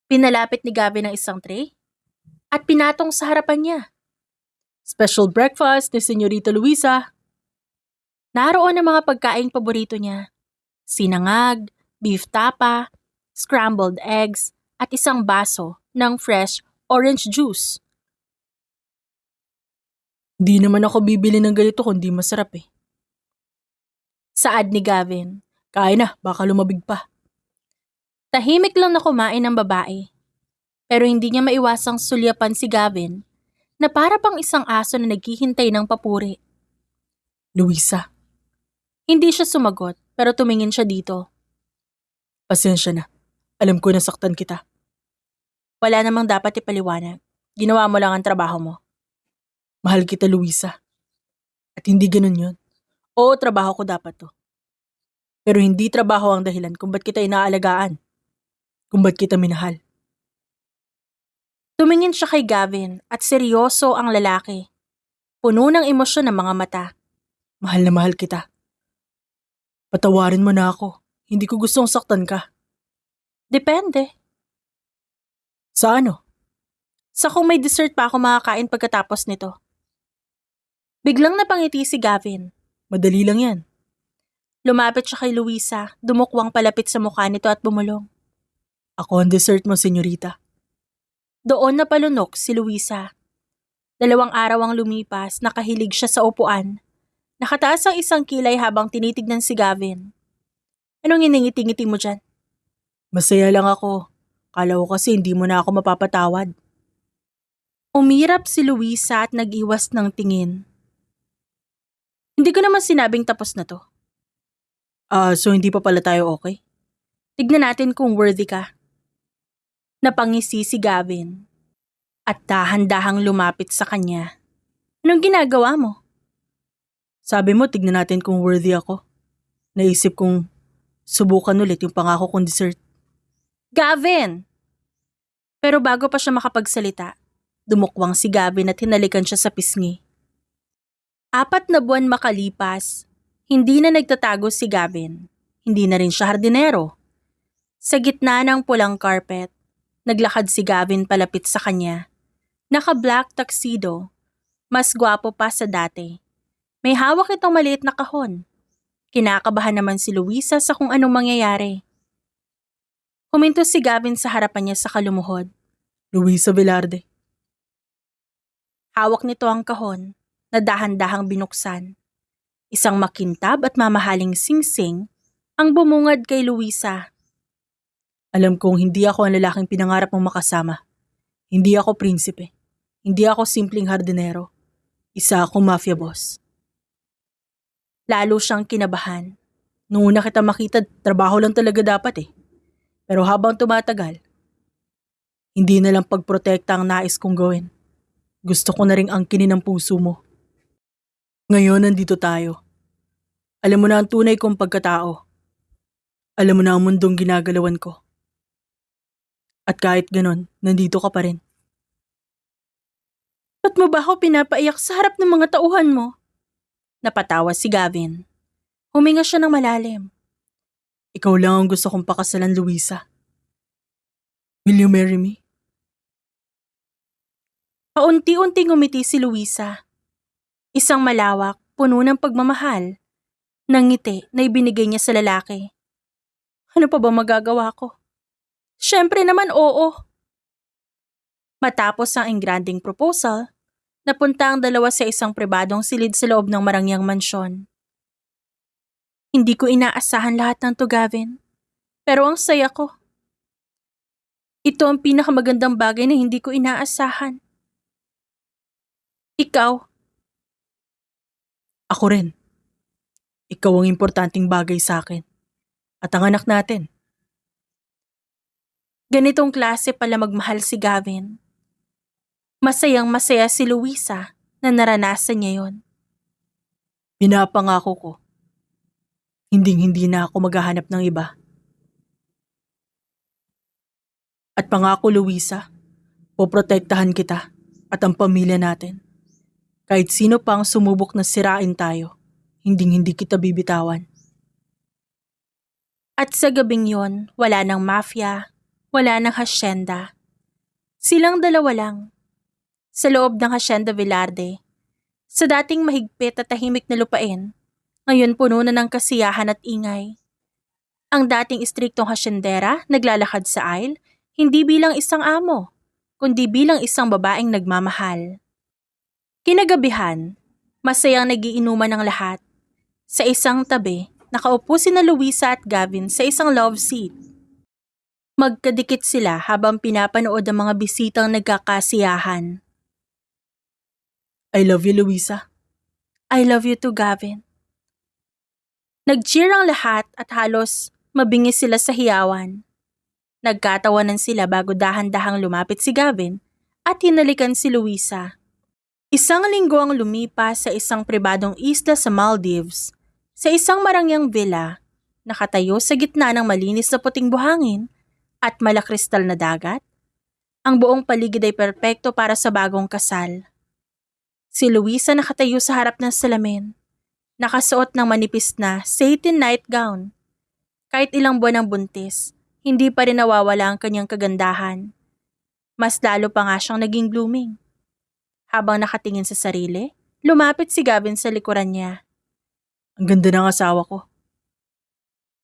Pinalapit ni Gavin ang isang tray at pinatong sa harapan niya. Special breakfast ni Senyorita Luisa. Naroon ang mga pagkaing paborito niya. Sinangag, beef tapa, scrambled eggs, at isang baso ng fresh orange juice. Di naman ako bibili ng ganito kundi masarap eh. Saad ni Gavin. Kain na, baka lumabig pa. Tahimik lang na kumain ng babae. Pero hindi niya maiwasang sulyapan si Gavin na para pang isang aso na naghihintay ng papuri. Luisa, Hindi siya sumagot pero tumingin siya dito. pasensya na. Alam ko nasaktan kita. Wala namang dapat ipaliwanag. Ginawa mo lang ang trabaho mo. Mahal kita, Luisa. At hindi ganun yun. Oo, trabaho ko dapat to. Pero hindi trabaho ang dahilan kung ba't kita inaalagaan. Kung ba't kita minahal. Tumingin siya kay Gavin at seryoso ang lalaki. Puno ng emosyon ng mga mata. Mahal na mahal kita. Patawarin mo na ako. Hindi ko gustong saktan ka. Depende. Sa ano? Sa kung may dessert pa ako makakain pagkatapos nito. Biglang napangiti si Gavin. Madali lang yan. Lumapit siya kay Luisa, dumukwang palapit sa mukha nito at bumulong. Ako ang dessert mo, senyorita. Doon napalunok si Luisa. 2 araw ang lumipas, nakahilig siya sa upuan. Nakataas ang isang kilay habang tinitignan si Gavin. Anong iningiti-ngiti mo dyan? Masaya lang ako. Kala ko kasi hindi mo na ako mapapatawad. Umirap si Luisa at nag-iwas ng tingin. Hindi ko naman sinabing tapos na to. So hindi pa pala tayo okay? Tignan natin kung worthy ka. Napangisi si Gavin at dahan-dahang lumapit sa kanya. Anong ginagawa mo? Sabi mo, tignan natin kung worthy ako. Naisip kong subukan ulit yung pangako kong dessert. Gavin! Pero bago pa siya makapagsalita, dumukwang si Gavin at hinalikan siya sa pisngi. 4 na buwan makalipas, hindi na nagtatago si Gavin. Hindi na rin siya hardinero. Sa gitna ng pulang carpet, naglakad si Gavin palapit sa kanya. Naka-black tuxedo, mas gwapo pa sa dati. May hawak itong maliit na kahon. Kinakabahan naman si Luisa sa kung anong mangyayari. Huminto si Gavin sa harapan niya sa kalumuhod. Luisa Velarde. Hawak nito ang kahon na dahan-dahang binuksan. Isang makintab at mamahaling singsing ang bumungad kay Luisa. Alam kong hindi ako ang lalaking pinangarap mong makasama. Hindi ako prinsipe. Hindi ako simpleng hardinero. Isa akong mafia boss. Lalo siyang kinabahan. Nung una kita makita, trabaho lang talaga dapat eh. Pero habang tumatagal, hindi na lang pagprotekta ang nais kong gawin. Gusto ko na ring angkinin ang puso mo. Ngayon nandito tayo. Alam mo na ang tunay kong pagkatao. Alam mo na ang mundong ginagalawan ko. At kahit ganon, nandito ka pa rin. Ba't mo ba ako pinapaiyak sa harap ng mga tauhan mo? Napatawa si Gavin. Huminga siya ng malalim. Ikaw lang ang gusto kong pakasalan, Luisa. Will you marry me? Paunti-unting ngumiti si Luisa. Isang malawak, puno ng pagmamahal, ng ngiti na ibinigay niya sa lalaki. Ano pa ba magagawa ko? Siyempre naman oo. Matapos ang engranding proposal, napunta ang dalawa sa isang pribadong silid sa loob ng marangyang mansyon. Hindi ko inaasahan lahat ng to, Gavin. Pero ang saya ko. Ito ang pinakamagandang bagay na hindi ko inaasahan. Ikaw. Ako rin. Ikaw ang importanteng bagay sa akin. At ang anak natin. Ganitong klase pala magmahal si Gavin. Masayang masaya si Luisa na naranasan niya yon. Pinapangako ko. Hinding-hindi na ako maghahanap ng iba. At pangako, Luisa, poprotektahan kita at ang pamilya natin. Kahit sino pa ang sumubok na sirain tayo, hinding-hindi kita bibitawan. At sa gabing yon, wala ng mafia, wala ng hasyenda. Silang dalawa lang. Sa loob ng Hacienda Velarde, sa dating mahigpit at tahimik na lupain, ngayon puno na ng kasiyahan at ingay. Ang dating istriktong hasyendera naglalakad sa aisle, hindi bilang isang amo, kundi bilang isang babaeng nagmamahal. Kinagabihan, masayang nagiinuman ng lahat. Sa isang tabi, nakaupo sina Luisa at Gavin sa isang love seat. Magkadikit sila habang pinapanood ang mga bisitang nagkakasiyahan. I love you, Luisa. I love you too, Gavin. Nag-cheer ang lahat at halos mabingis sila sa hiyawan. Nagkatawanan sila bago dahan-dahang lumapit si Gavin at hinalikan si Luisa. Isang linggo ang lumipas sa isang pribadong isla sa Maldives, sa isang marangyang villa, nakatayo sa gitna ng malinis na puting buhangin at malakristal na dagat. Ang buong paligid ay perpekto para sa bagong kasal. Si Luisa nakatayo sa harap ng salamin, nakasuot ng manipis na satin nightgown. Kahit ilang buwan ang buntis, hindi pa rin nawawala ang kanyang kagandahan. Mas lalo pa nga siyang naging blooming. Habang nakatingin sa sarili, Lumapit si Gavin sa likuran niya. Ang ganda ng asawa ko.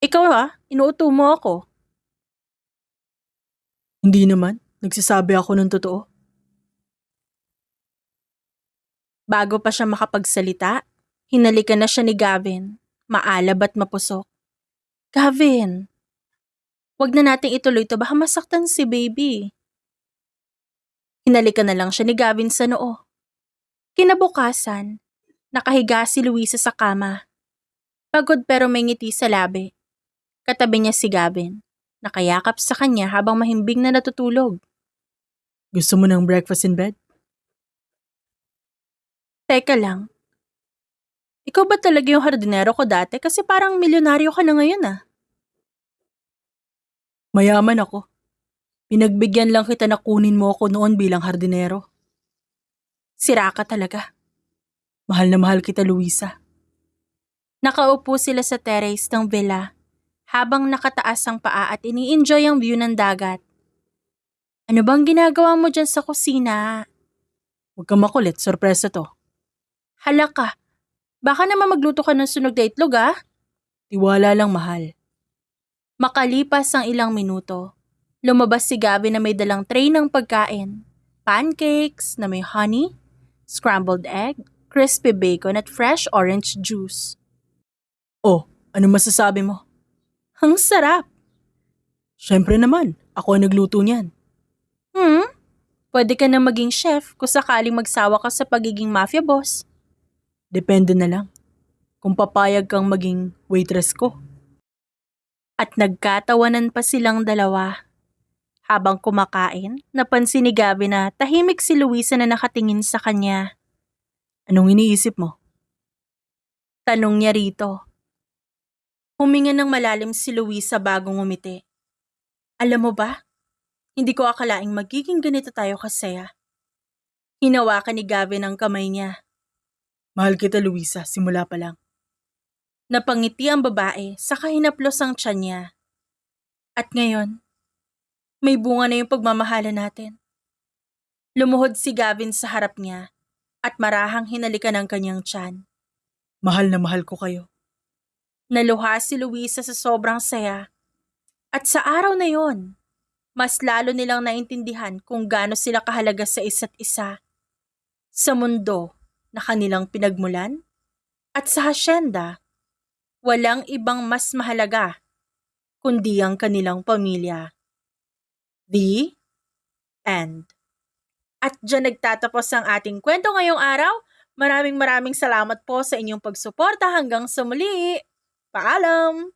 Ikaw inuuto mo ako. Hindi naman, nagsasabi ako ng totoo. Bago pa siya makapagsalita, hinalikan na siya ni Gavin, maalab at mapusok. Gavin, wag na nating ituloy to, baka masaktan si baby. Hinalikan na lang siya ni Gavin sa noo. Kinabukasan, nakahiga si Luisa sa kama. Pagod pero may ngiti sa labi. Katabi niya si Gavin, nakayakap sa kanya habang mahimbing na natutulog. Gusto mo ng breakfast in bed? Teka lang. Ikaw ba talaga yung hardinero ko dati? Kasi parang milyonaryo ka na ngayon Mayaman ako. Pinagbigyan lang kita na kunin mo ako noon bilang hardinero. Sira ka talaga. Mahal na mahal kita, Luisa. Nakaupo sila sa terrace ng villa habang nakataas ang paa at ini-enjoy ang view ng dagat. Ano bang ginagawa mo dyan sa kusina? Huwag kang makulit, sorpresa to. Hala ka, baka naman magluto ka ng sunog na itlog Tiwala lang, mahal. Makalipas ang ilang minuto, lumabas si Gavin na may dalang tray ng pagkain. Pancakes na may honey, scrambled egg, crispy bacon at fresh orange juice. Oh, ano masasabi mo? Ang sarap! Siyempre naman, ako ang nagluto niyan. Pwede ka na maging chef kung sakaling magsawa ka sa pagiging mafia boss. Depende na lang kung papayag kang maging waitress ko. At nagkatawanan pa silang dalawa. Habang kumakain, napansin ni Gavin na tahimik si Luisa na nakatingin sa kanya. Anong iniisip mo? Tanong niya rito. Huminga ng malalim si Luisa bago ngumiti. Alam mo ba, hindi ko akalaing magiging ganito tayo kasaya. Hinawakan ni Gavin ang kamay niya. Mahal kita, Luisa, simula pa lang. Napangiti ang babae, saka hinaplos ang tiyan niya. At ngayon, may bunga na yung pagmamahalan natin. Lumuhod si Gavin sa harap niya at marahang hinalikan ang kanyang tiyan. Mahal na mahal ko kayo. Naluha si Luisa sa sobrang saya. At sa araw na yon, mas lalo nilang naintindihan kung gaano sila kahalaga sa isa't isa. Sa mundo na kanilang pinagmulan at sa hasyenda, walang ibang mas mahalaga kundi ang kanilang pamilya. The end. At dyan nagtatapos ang ating kwento ngayong araw. Maraming salamat po sa inyong pagsuporta hanggang sa muli. Paalam!